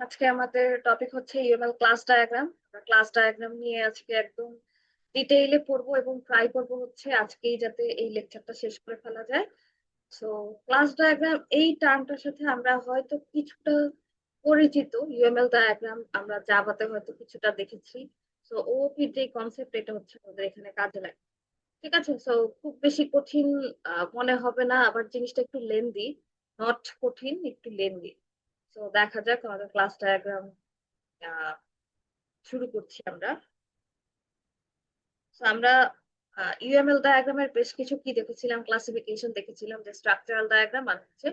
আজকে আমাদের টপিক হচ্ছে ইউএমএল ক্লাস ডায়াগ্রাম। আমরা ক্লাস ডায়াগ্রাম নিয়ে আজকে একদম ডিটেইলে পড়বো এবং ট্রাই করবো হচ্ছে আজকেই যাতে এই লেকচারটা শেষ করে ফেলা যায়। সো ক্লাস ডায়াগ্রাম এই টার্মটার সাথে আমরা হয়তো কিছুটা পরিচিত। ইউএমএল ডায়াগ্রাম আমরা জাভাতে হয়তো কিছুটা দেখেছি। সো ওপির যে কনসেপ্ট এটা হচ্ছে আমাদের এখানে কাজে লাগে। ঠিক আছে, সো খুব বেশি কঠিন মনে হবে না, আবার জিনিসটা একটু লেন্দি, নট কঠিন, একটু লেন্দি। তো দেখা যাক আমাদের ক্লাস ডায়াগ্রাম শুরু করছি আমরা। তো আমরা ইউএমএল ডায়াগ্রামের বেশ কিছু কি দেখেছিলাম, ক্লাসিফিকেশন দেখেছিলাম, যে স্ট্রাকচারাল ডায়াগ্রাম আর হচ্ছে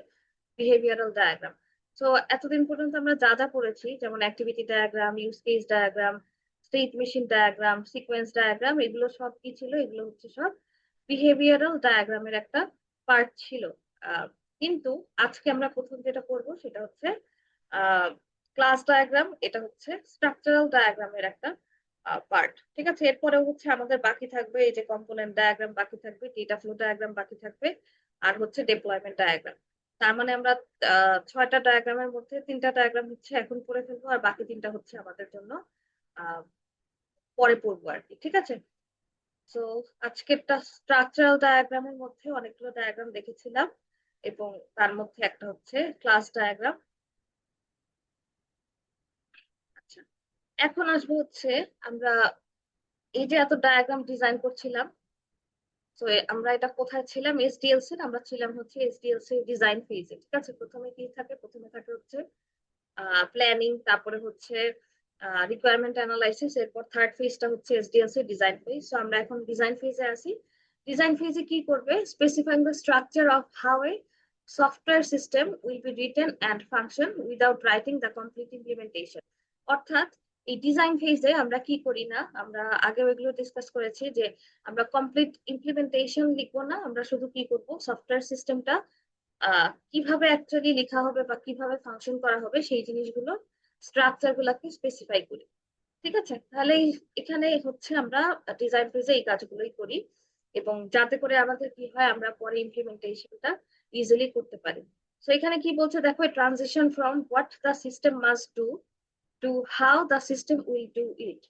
বিহেভিয়ারাল ডায়াগ্রাম। তো এতদিন পর্যন্ত আমরা যা যা পড়েছি, যেমন activity diagram, use case diagram, state machine diagram, sequence diagram, এগুলো সব কি ছিল? এগুলো হচ্ছে সব বিহেভিয়ারাল ডায়াগ্রামের একটা পার্ট ছিল। আহ, কিন্তু আজকে আমরা প্রথম যেটা পড়বো সেটা হচ্ছে ক্লাস ডায়াগ্রাম। এটা হচ্ছে স্ট্রাকচারাল ডায়াগ্রামের একটা পার্ট। ঠিক আছে, এরপরেও হচ্ছে আমাদের বাকি থাকবে এই যে কম্পোনেন্ট ডায়াগ্রাম বাকি থাকবে, ডেটা ফ্লো ডায়াগ্রাম বাকি থাকবে, আর হচ্ছে ডেপ্লয়মেন্ট ডায়াগ্রাম। তার মানে আমরা 6টা ডায়াগ্রামের মধ্যে 3টা ডায়াগ্রাম হচ্ছে এখন পড়ে ফেলবো, আর বাকি 3টা হচ্ছে আমাদের জন্য আহ পরে পড়বো আর কি। ঠিক আছে, তো আজকেরটা স্ট্রাকচারাল ডায়াগ্রামের মধ্যে অনেকগুলো ডায়াগ্রাম দেখেছিলাম, এবং তার মধ্যে একটা হচ্ছে ক্লাস ডায়াগ্রাম। আচ্ছা, এখন আসবো হচ্ছে আমরা এই যে এত ডায়াগ্রাম ডিজাইন করছিলাম, তো আমরা এটা কোথায় ছিলাম? এসডিএলসি আমরা ছিলাম হচ্ছে এসডিএলসি ডিজাইন ফেজে। ঠিক আছে, প্রথমে কি থাকে? প্রথমে থাকে হচ্ছে প্ল্যানিং, তারপরে হচ্ছে রিকোয়ারমেন্ট অ্যানালাইসিস, এরপর থার্ড ফেজটা হচ্ছে এসডিএলসি ডিজাইন ফেজ। তো আমরা এখন ডিজাইন ফেজে আছি। ডিজাইন ফেজে কি করবে? Specifying the structure of how A software system will be written and function without writing the complete implementation. অর্থাৎ এই ডিজাইন ফেজে আমরা কি করি না, আমরা আগেও এগুলো ডিসকাস করেছি যে আমরা কমপ্লিট ইমপ্লিমেন্টেশন লিখবো না, আমরা শুধু কি করব, সফটওয়্যার সিস্টেমটা কিভাবে অ্যাকচুয়ালি লেখা হবে বা কিভাবে ফাংশন করা হবে সেই জিনিসগুলো, স্ট্রাকচার গুলাকে স্পেসিফাই করি। ঠিক আছে, তাহলে এখানে হচ্ছে আমরা ডিজাইন ফেজে এই কাজগুলোই করি, এবং যাতে করে আমাদের কি হয়, আমরা পরে ইমপ্লিমেন্টেশনটা ইজিলি করতে পারি। তো এখানে কি বলছে দেখো, transition from what the system must do to how the system will do it.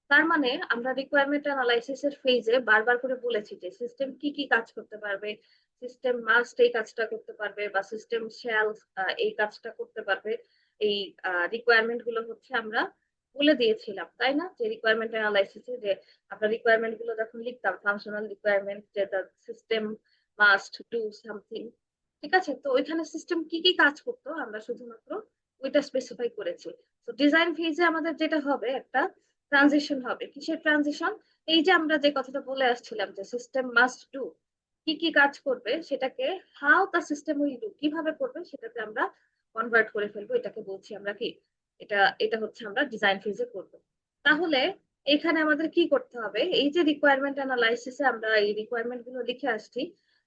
তার মানে আমরা রিকোয়ারমেন্ট অ্যানালাইসিস এর ফেজে বারবার করে বলেছি যে সিস্টেম কি কি কাজ করতে পারবে, সিস্টেম মাস্ট এই কাজটা করতে পারবে, বা সিস্টেম শ্যাল এই কাজটা করতে পারবে। এই রিকোয়ারমেন্ট গুলো হচ্ছে আমরা বলে দিয়েছিলাম, তাই না? যে রিকোয়ারমেন্ট অ্যানালাইসিসে যে আমরা রিকোয়ারমেন্ট গুলো যখন লিখতাম, ফাংশনাল রিকোয়ারমেন্ট, যে the system must do something. ঠিক আছে, তো ওইখানে সিস্টেম কি কি কাজ করতো আমরা শুধুমাত্র ওইটা স্পেসিফাই করেছি। তো ডিজাইন ফেজে আমাদের যেটা হবে, একটা ট্রানজিশন হবে। কিসের ট্রানজিশন? এই যে আমরা যে কথাটা বলে আসছিলাম যে সিস্টেম মাস্ট ডু, কি কি কাজ করবে সেটাকে how the system will do, কিভাবে করবে সেটাতে আমরা কনভার্ট করে ফেলবো। এটাকে বলছি আমরা কি, এটা এটা হচ্ছে আমরা ডিজাইন ফেজে করব। তাহলে এখানে আমাদের কি করতে হবে? এই যে রিকোয়ারমেন্ট অ্যানালাইসিসে আমরা এই রিকোয়ারমেন্ট গুলো লিখে আসছি,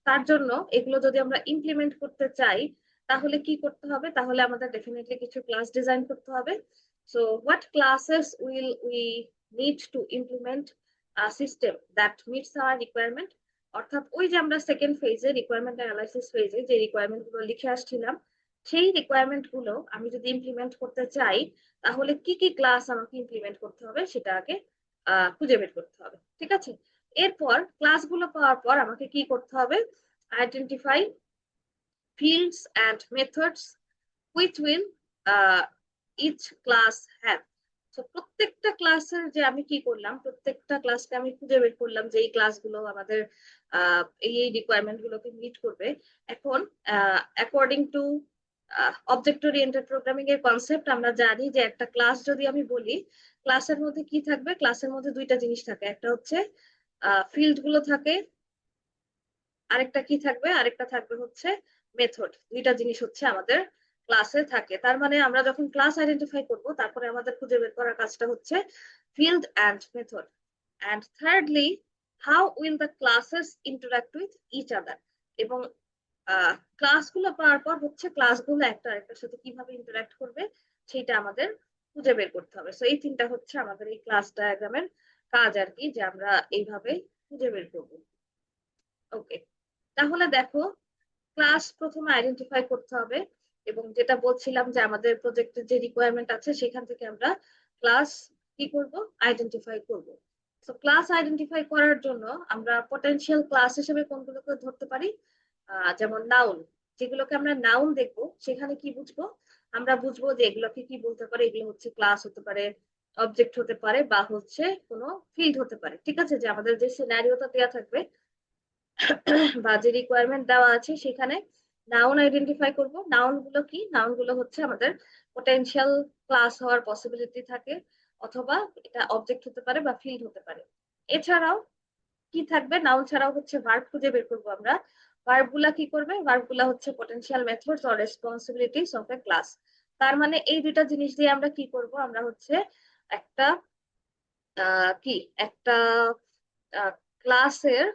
তার জন্য এগুলো যদি আমরা ইমপ্লিমেন্ট করতে চাই তাহলে কি করতে হবে? তাহলে আমাদের ডেফিনেটলি কিছু ক্লাস ডিজাইন করতে হবে। So what classes will we need to implement system that meets our requirement. অর্থাৎ ওই যে আমরা সেকেন্ড ফেজে রিকোয়ারমেন্ট অ্যানালাইসিস ফেজে যে রিকোয়ারমেন্ট গুলো লিখে আসছিলাম, সেই রিকোয়ারমেন্ট গুলো আমি যদি ইমপ্লিমেন্ট করতে চাই তাহলে কি কি ক্লাস আমাকে ইমপ্লিমেন্ট করতে হবে সেটা আগে খুঁজে বের করতে হবে। ঠিক আছে, এরপর ক্লাসগুলো পাওয়ার পর আমাকে কি করতে হবে? Identify fields and methods which will each class have. তো প্রত্যেকটা ক্লাসের যে আমি কি করলাম, প্রত্যেকটা ক্লাসকে আমি খুঁজে বের করলাম যে এই ক্লাসগুলো আমাদের এই এই রিকোয়ারমেন্ট গুলোকে মিট করবে। এখন according to object oriented programming এর কনসেপ্ট আমরা জানি যে একটা ক্লাস যদি আমি বলি, ক্লাসের মধ্যে কি থাকবে? ক্লাসের মধ্যে দুইটা জিনিস থাকে, একটা হচ্ছে ফিল্ড গুলো থাকে, আরেকটা কি থাকবে? আরেকটা থাকবে হচ্ছে মেথড। দুইটা জিনিস হচ্ছে আমাদের ক্লাসে থাকে। তার মানে আমরা যখন ক্লাস আইডেন্টিফাই করব তারপরে আমাদের খুঁজে বের করার কাজটা হচ্ছে field and method. And thirdly, how will the classes interact with each other. এবং ক্লাসগুলো পাওয়ার পর হচ্ছে ক্লাসগুলো একটা আরেকটার সাথে কিভাবে ইন্টারাক্ট করবে সেটা আমাদের খুঁজে বের করতে হবে। সো এই তিনটা হচ্ছে আমাদের এই ক্লাস ডায়াগ্রামের কাজ আর কি, যে আমরা এইভাবে খুঁজে বের করবো। ওকে, তাহলে দেখো, ক্লাস প্রথমে আইডেন্টিফাই করতে হবে। এবং যেটা বলছিলাম যে আমাদের প্রজেক্টের যে রিকোয়ারমেন্ট আছে সেখান থেকে আমরা ক্লাস কি করব, আইডেন্টিফাই করব। তো ক্লাস আইডেন্টিফাই করার জন্য আমরা পটেনশিয়াল ক্লাস হিসেবে কোনগুলোকে ধরতে পারি, যেমন নাউন। যেগুলোকে আমরা নাউন দেখবো সেখানে কি বুঝবো, আমরা বুঝবো যে এগুলোকে কি বলতে পারে, এগুলো হচ্ছে ক্লাস হতে পারে, অবজেক্ট হতে পারে, বা হচ্ছে কোনো ফিল্ড হতে পারে। ঠিক আছে, যে আমাদের যে সিনারিওটা দেওয়া থাকবে বা যে রিকোয়ারমেন্ট দেওয়া আছে সেখানে নাউন আইডেন্টিফাই করব। নাউন গুলো কি, নাউন গুলো হচ্ছে আমাদের পোটেনশিয়াল ক্লাস হওয়ার পসিবিলিটি থাকে, অথবা এটা অবজেক্ট হতে পারে বা ফিল্ড হতে পারে। এছাড়াও কি থাকবে, নাউন ছাড়াও হচ্ছে ভার্ব খুঁজে বের করবো আমরা। ভার্ব গুলা কি করবে, ভার্ব গুলা হচ্ছে potential methods or responsibilities of A class. তার মানে এই দুইটা জিনিস দিয়ে আমরা কি করব, আমরা হচ্ছে একটা কি একটা ক্লাসের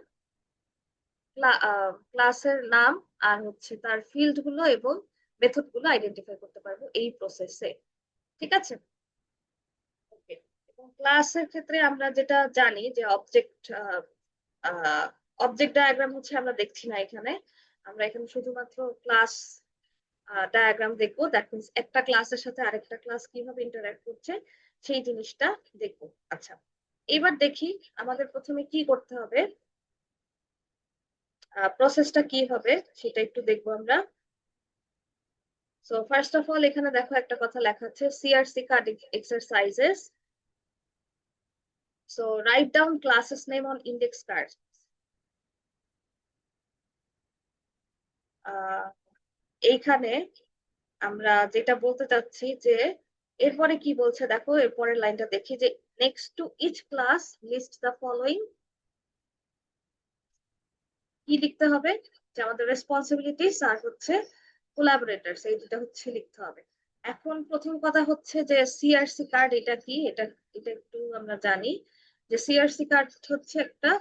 ক্লাসের নাম আর হচ্ছে তার ফিল্ড গুলো এবং মেথড গুলো আইডেন্টিফাই করতে পারবো এই প্রসেসে। ঠিক আছে, ওকে। এবং ক্লাসের ক্ষেত্রে আমরা যেটা জানি যে অবজেক্ট অবজেক্ট ডায়াগ্রাম হচ্ছে আমরা দেখছি না এখানে, আমরা এখানে শুধুমাত্র ক্লাস ডায়াগ্রাম দেখবো। দ্যাট মিনস একটা ক্লাসের সাথে আরেকটা ক্লাস কিভাবে ইন্টারঅ্যাক্ট করছে সেই জিনিসটা দেখবো। আচ্ছা, এবার দেখি আমাদের প্রথমে কি করতে হবে, প্রসেসটা কি হবে সেটা একটু দেখবো আমরা। সো ফার্স্ট অফ অল এখানে দেখো একটা কথা লেখা আছে, CRC card exercises. So write down classes name on index card. এইখানে আমরা যেটা বলতে চাচ্ছি যে এরপরে কি বলছে দেখো, এরপরের লাইনটা দেখি যে next to each class list the following. কি লিখতে হবে, যে আমাদের রেসপন্সিবিলিটিস আর হচ্ছে কোলাবোরেটরস, এই দুটা হচ্ছে লিখতে হবে। এখন প্রথম কথা হচ্ছে যে সিআরসি কার্ড এটা কি, এটা এটা একটু আমরা জানি যে সিআরসি কার্ড হচ্ছে একটা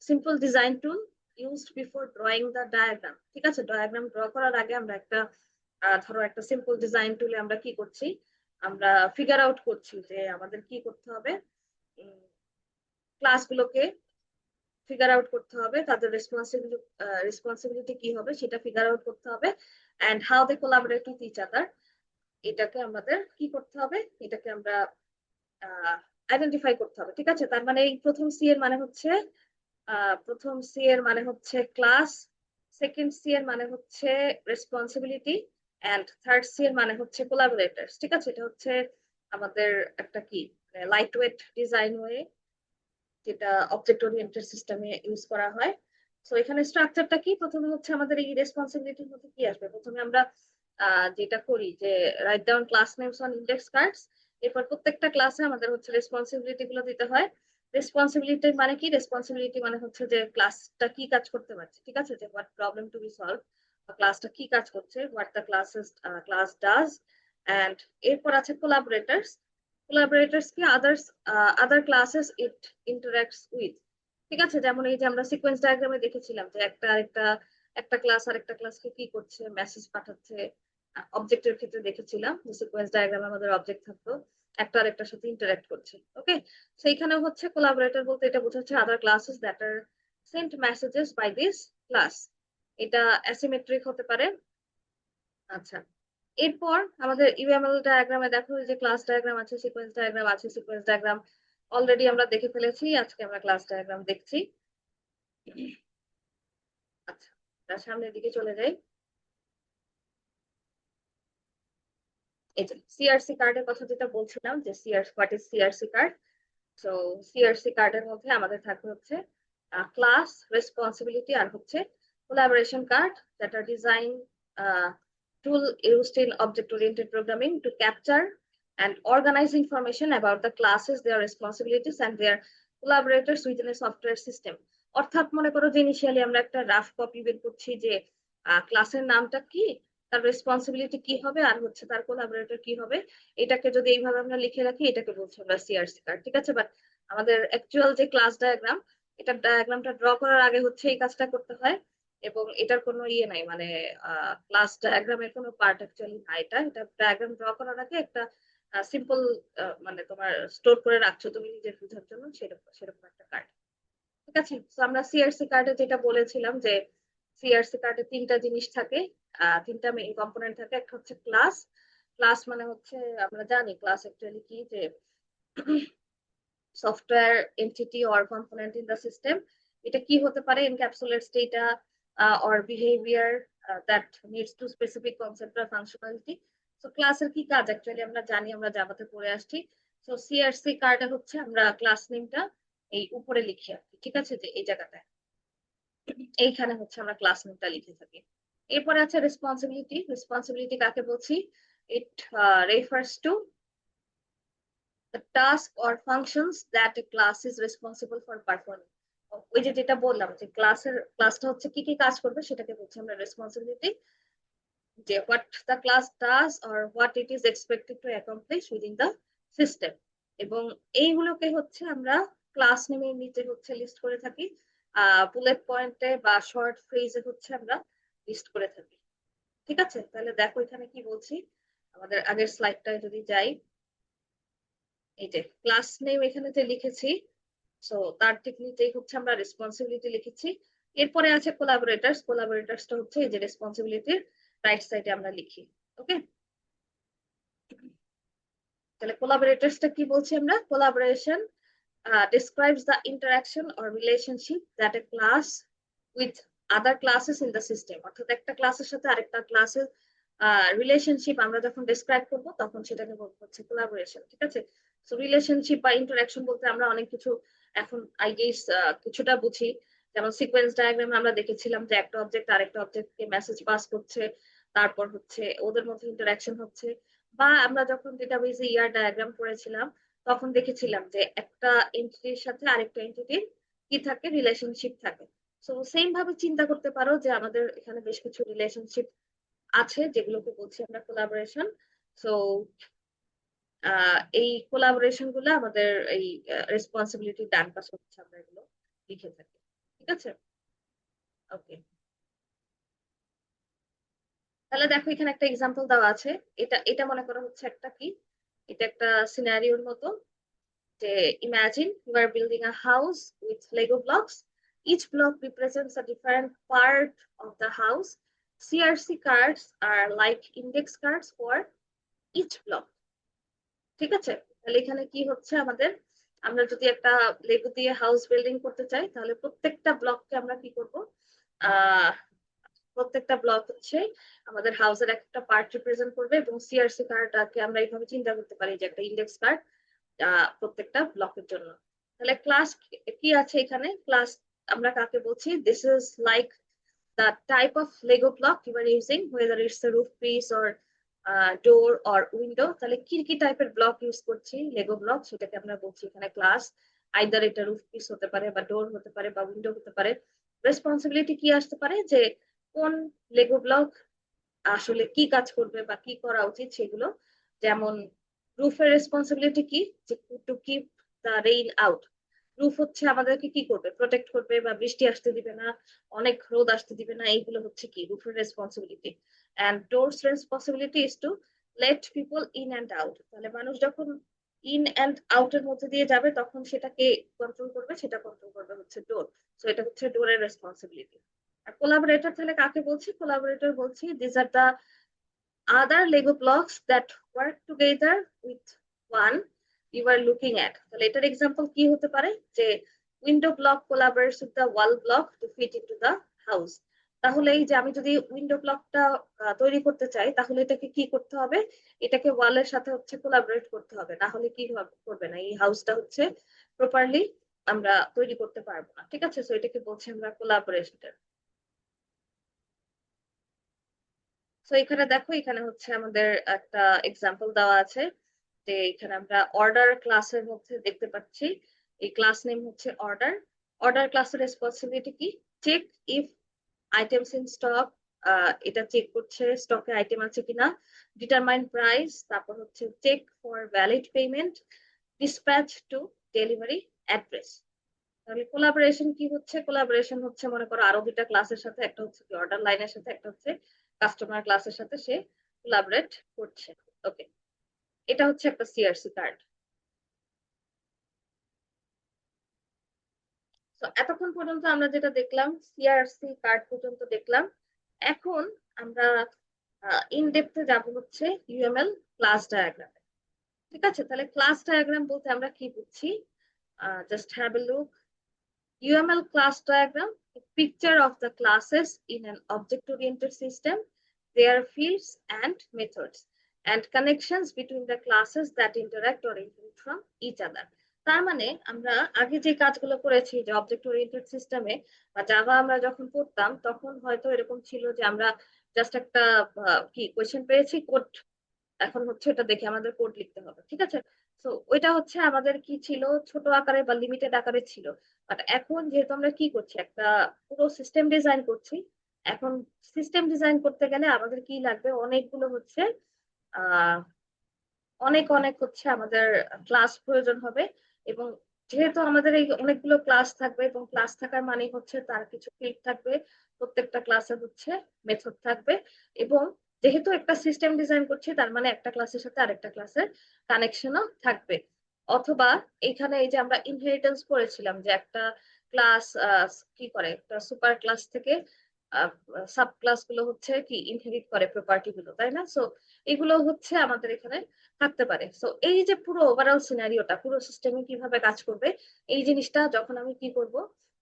simple design tool used before drawing the diagram. ঠিক আছে, ডায়াগ্রাম ড্র করার আগে আমরা একটা ধরো একটা সিম্পল ডিজাইন টুলে আমরা কি করছি, আমরা ফিগার আউট করছি যে আমাদের কি করতে হবে, ক্লাসগুলোকে ফিগার আউট করতে হবে, তাদের রেসপন্সিবিলিটি কি হবে সেটা ফিগার আউট করতে হবে, and how they collaborate with each other, এটাকে আমাদের কি করতে হবে, এটাকে আমরা আইডেন্টিফাই করতে হবে। ঠিক আছে, তার মানে এই প্রথম সি এর মানে হচ্ছে প্রথম সি এর মানে হচ্ছে ক্লাস, সেকেন্ড সি এর মানে হচ্ছে রেসপন্সিবিলিটি, এন্ড থার্ড সি এর মানে হচ্ছে কোলাবোরেটরস। ঠিক আছে, এটা হচ্ছে আমাদের একটা কি লাইট ওয়েট ডিজাইন ওয়ে যেটা অবজেক্ট ওরিয়েন্টেড সিস্টেমে ইউজ করা হয়। তো এখানে স্ট্রাকচারটা কি, প্রথমে হচ্ছে আমাদের এই রেসপন্সিবিলিটির মধ্যে কি আসবে, প্রথমে আমরা যেটা করি যে write down class names on index cards. এরপর প্রত্যেকটা ক্লাসে আমাদের হচ্ছে রেসপন্সিবিলিটি গুলো দিতে হয়। রেসপন্সিবিলিটি মানে কি, রেসপন্সিবিলিটি মানে হচ্ছে যে ক্লাসটা কি কাজ করতে পারছে। ঠিক আছে, যে what problem to be solved, ক্লাসটা কি কাজ করছে, what the class does. And এরপর আছে কোলাবোরেটরস। collaborators কি other classes it interacts with। ঠিক আছে, যেমন এই যে আমরা সিকোয়েন্স ডায়াগ্রামে দেখেছিলাম যে একটা ক্লাস আর একটা ক্লাসকে কি করছে, মেসেজ পাঠাচ্ছে। অবজেক্টের ক্ষেত্রে দেখেছিলাম যে সিকোয়েন্স ডায়াগ্রামে আমাদের অবজেক্ট থাকতো, একটা আর একটার সাথে ইন্টারঅ্যাক্ট করছে। ওকে, সেইখানে হচ্ছে কোলাবোরেটর বলতে এটা বোঝাচ্ছে other classes that are sent messages by this class. এটা অ্যাসিমেট্রিক হতে পারে। আচ্ছা, এরপর আমাদের ইউএমএল ডায়াগ্রামে দেখো যে ক্লাস ডায়াগ্রাম আছে, সিকোয়েন্স ডায়াগ্রাম আছে। সিকোয়েন্স ডায়াগ্রাম অলরেডি আমরা দেখে ফেলেছি, আজকে আমরা ক্লাস ডায়াগ্রাম দেখছি। আচ্ছা, তার সামনের দিকে চলে যাই। এই যে সিআরসি কার্ডের কথা যেটা বলছিলাম যে what is CRC card. So CRC কার্ডের মধ্যে আমাদের থাকবে হচ্ছে ক্লাস, রেসপন্সিবিলিটি আর হচ্ছে collaboration card, that are design tool used in object-oriented programming to capture and organize information about the classes, their responsibilities, and their collaborators within a software system. অর্থাৎ মনে করো যে ইনিশিয়ালি আমরা একটা রাফ কপি বের করছি যে ক্লাসের নামটা কি, তার রেসপন্সিবিলিটি কি হবে আর হচ্ছে তার কোলাবোরেটর কি হবে, এটাকে যদি এইভাবে আমরা লিখে রাখি এটাকে বলছি আমরা সিআরসি কার্ড। ঠিক আছে, বাট আমাদের অ্যাকচুয়াল যে ক্লাস ডায়াগ্রাম, এটা ডায়াগ্রামটা ড্র করার আগে হচ্ছে এই কাজটা করতে হয়, এবং এটার কোনো ইয়ে নাই, মানে ক্লাস ডায়াগ্রামের কোনো পার্ট অ্যাকচুয়ালি নাই। এটা এটা ডায়াগ্রাম ড্র করার আগে একটা সিম্পল মানে তোমার স্টোর করে রাখছো তুমি নিজের বোঝার জন্য, সেরকম সেরকম একটা কার্ড। ঠিক আছে, তো আমরা সিআরসি কার্ডে যেটা বলেছিলাম যে সিআরসি কার্ডে তিনটা জিনিস থাকে, তিনটা মেইন কম্পোনেন্ট থাকে। একটা হচ্ছে ক্লাস। ক্লাস মানে হচ্ছে আমরা জানি ক্লাস অ্যাকচুয়ালি কি, যে software entity or component in the system. এটা কি হতে পারে? Encapsulates data or behaviour that needs to specific concept or functionality. So ক্লাসের কি কাজ অ্যাকচুয়ালি আমরা জানি, আমরা জাভাতে পড়ে আসছি। সো সিআরসি কার্ডে হচ্ছে আমরা ক্লাস নেমটা এই উপরে লিখি আর কি, ঠিক আছে, যে এই জায়গাটায় এইখানে হচ্ছে আমরা ক্লাস নেমটা লিখে থাকি। এরপরে আছে রেসপন্সিবিলিটি। রেসপন্সিবিলিটি কাকে বলছি? It refers to the task or functions that a class is responsible for performing. ওই যে যেটা বললাম যে ক্লাসটা হচ্ছে কি কি কাজ করবে সেটাকে বলছি আমরা রেসপন্সিবিলিটি, যে what the class does or what it is expected to accomplish within the system। এবং এইগুলোকে হচ্ছে আমরা ক্লাস নেমের নিচে হচ্ছে লিস্ট করে থাকি, বুলেট পয়েন্টে বা শর্ট ফ্রেজে হচ্ছে আমরা লিস্ট করে থাকি। ঠিক আছে, তাহলে দেখো এখানে কি বলছি। আমাদের আগের স্লাইডটায় যদি যাই, এই যে ক্লাস নেম এখানে যে লিখেছি, সো তার ঠিক নিচেই হচ্ছে আমরা রেসপন্সিবিলিটি লিখেছি। এরপরে আছে কোলাবোরেটরস। কোলাবোরেটরসটা হচ্ছে এই যে রেসপন্সিবিলিটির রাইট সাইডে আমরা লিখি। ওকে, তাহলে কোলাবোরেটরসটা কি বলছি আমরা? Collaboration describes the interaction or relationship that a class with other classes in the system। অর্থাৎ একটা ক্লাসের সাথে আরেকটা ক্লাসের রিলেশনশিপ আমরা যখন ডেসক্রাইব করব তখন সেটাকে বলবো হচ্ছে কোলাবোরেশন। ঠিক আছে, সো রিলেশনশিপ বা ইন্টারাকশন বলতে আমরা অনেক কিছু এখন আই গেস কিছুটা বুঝি। যেমন সিকোয়েন্স ডায়াগ্রাম আমরা দেখেছিলাম যে একটা অবজেক্ট আরেকটা অবজেক্টকে মেসেজ পাস করছে, তারপর হচ্ছে ওদের মধ্যে ইন্টারাকশন হচ্ছে। বা আমরা যখন ডেটাবেজে ইয়ার ডায়াগ্রাম করেছিলাম তখন দেখেছিলাম যে একটা এন্টিটির সাথে আরেকটা এন্টিটির কি থাকে, রিলেশনশিপ থাকে। সো সেম ভাবে চিন্তা করতে পারো যে আমাদের এখানে বেশ কিছু রিলেশনশিপ আছে যেগুলোকে বলছি আমরা কোলাবোরেশন। সো এই কোলাবোরেশন গুলো আমাদের এই রেসপন্সিবিলিটি ডান পাশে হচ্ছে আমরা এগুলো লিখে থাকি। ঠিক আছে, ওকে। তাহলে দেখো এখানে একটা এক্সাম্পল দেওয়া আছে। এটা এটা মনে করা হচ্ছে একটা কি, এটা একটা সিনারিওর মতো, যে imagine you are building a house with Lego blocks. Each block represents a different part of the house. CRC cards are like index cards for each block। ঠিক আছে, তাহলে এখানে কি হচ্ছে আমাদের, আমরা যদি একটা লেগো দিয়ে হাউস বিল্ডিং করতে চাই তাহলে প্রত্যেকটা ব্লককে আমরা কি করব, আহ প্রত্যেকটা ব্লক হচ্ছে আমাদের হাউসের একটা পার্ট রিপ্রেজেন্ট করবে। এবং সিআরসি কার্ডটাকে আমরা এইভাবে চিন্তা করতে পারি যে একটা ইন্ডেক্স কার্ড প্রত্যেকটা ব্লকের জন্য। তাহলে ক্লাস কি আছে এখানে? ক্লাস আমরা কাকে বলছি? This is like the type of Lego block you are using, whether it's a roof piece or door or window। তাহলে কি কি টাইপের ব্লক ইউজ করছি, লেগো ব্লক, সেটাকে আমরা বলছি এখানে ক্লাস। আইদার এটা রুফ পিস হতে পারে বা ডোর হতে পারে বা উইন্ডো হতে পারে। রেসপন্সিবিলিটি কি আসতে পারে, যে কোন লেগো ব্লক আসলে কি কাজ করবে বা কি করা উচিত সেগুলো। যেমন রুফের রেসপন্সিবিলিটি কি, যে to keep the rain out. Roof হচ্ছে আমাদেরকে কি করবে, প্রোটেক্ট করবে বা বৃষ্টি আসতে দিবে না, অনেক রোদ আসতে দিবে না, এইগুলো হচ্ছে কি রুফের responsibility. And doors responsibility is to let people in and out. তাহলে মানুষ যখন ইন এন্ড আউটের মধ্যে দিয়ে যাবে তখন সেটাকে কন্ট্রোল করবে, সেটা কন্ট্রোল করবে হচ্ছে ডোর। সো এটা হচ্ছে ডোরের রেসপন্সিবিলিটি। আর কোলাবোরেটর তাহলে কাকে বলছি? কোলাবোরেটর বলছি these are the other Lego blocks that work together with one you are looking at। তাহলে এটার এক্সাম্পল কি হতে পারে, যে window block collaborates with the wall block to fit into the house। তাহলে এই যে আমি যদি উইন্ডো ব্লকটা তৈরি করতে চাই তাহলে এটাকে কি করতে হবে, এটাকে ওয়ালের সাথে হচ্ছে কোলাবরেট করতে হবে, না হলে কি করবে না, এই হাউসটা হচ্ছে প্রপারলি আমরা তৈরি করতে পারবো না। ঠিক আছে, সো এটাকে বলছি আমরা কোলাবোরেশন। তো এখানে দেখো, এখানে হচ্ছে আমাদের একটা এক্সাম্পল দেওয়া আছে, যে এখানে আমরা অর্ডার ক্লাসের মধ্যে দেখতে পাচ্ছি এই ক্লাস নেম হচ্ছে অর্ডার। অর্ডার ক্লাসের রেসপন্সিবিলিটি কি? Check if items in stock, এটা চেক করছে স্টকে আইটেম আছে কিনা। ডিটারমাইন প্রাইস, তারপর হচ্ছে check for valid payment, dispatch to delivery address. তাহলে কোলাবোরেশন কি হচ্ছে? কোলাবোরেশন হচ্ছে মনে করো আরো দুইটা ক্লাসের সাথে, একটা হচ্ছে অর্ডার লাইনের সাথে, একটা হচ্ছে কাস্টমার ক্লাসের সাথে সে কোলাবরেট করছে। ওকে, এটা হচ্ছে একটা সিআরসি কার্ড। তো তো এতক্ষণ পর্যন্ত আমরা যেটা দেখলাম সিআরসি কার্ড পর্যন্ত দেখলাম। এখন আমরা ইন ডেপথে যাব হচ্ছে ইউএমএল ক্লাস ডায়াগ্রাম। ঠিক আছে, তাহলে ক্লাস ডায়াগ্রাম বলতে আমরা কি বুঝছি? Just have a look. UML class diagram, a picture of the classes in an object-oriented system, their fields and methods, and connections between the classes that interact or inherit from each other. তার মানে আমরা আগে যে কাজগুলো করেছি যে object oriented সিস্টেমে বা জাভা আমরা যখন পড়তাম তখন হয়তো এরকম ছিল যে আমরা জাস্ট একটা কি কোয়েশ্চেন পেয়েছি, কোড এখন হচ্ছে এটা দেখে আমাদের কোড লিখতে হবে। ঠিক আছে, তো ওইটা হচ্ছে আমাদের কি ছিল, ছোট আকারে বা লিমিটেড আকারে ছিল। বাট এখন যেহেতু আমরা কি করছি, একটা পুরো সিস্টেম ডিজাইন করছি। এখন সিস্টেম ডিজাইন করতে গেলে আমাদের কি লাগবে, অনেকগুলো হচ্ছে আহ অনেক অনেক হচ্ছে আমাদের ক্লাস প্রয়োজন হবে। এবং যেহেতু আমাদের এই অনেকগুলো ক্লাস থাকবে এবং ক্লাস থাকার মানে হচ্ছে তার কিছু ফিল্ড থাকবে, প্রত্যেকটা ক্লাসে হচ্ছে মেথড থাকবে। এবং যেহেতু একটা সিস্টেম ডিজাইন করছি তার মানে একটা ক্লাসের সাথে আরেকটা ক্লাসের কানেকশনও থাকবে। অথবা এখানে এই যে আমরা ইনহেরিটেন্স করেছিলাম যে একটা ক্লাস কি করে, একটা সুপার ক্লাস থেকে সাব ক্লাস গুলো হচ্ছে কি ইনহেরিট করে প্রপার্টি গুলো, তাই না? সো এগুলো হচ্ছে আমাদের এখানে থাকতে পারে। সো এই যে পুরো ওভারঅল সিনারিওটা, পুরো সিস্টেমে কিভাবে কাজ করবে এই জিনিসটা যখন আমি কি করব,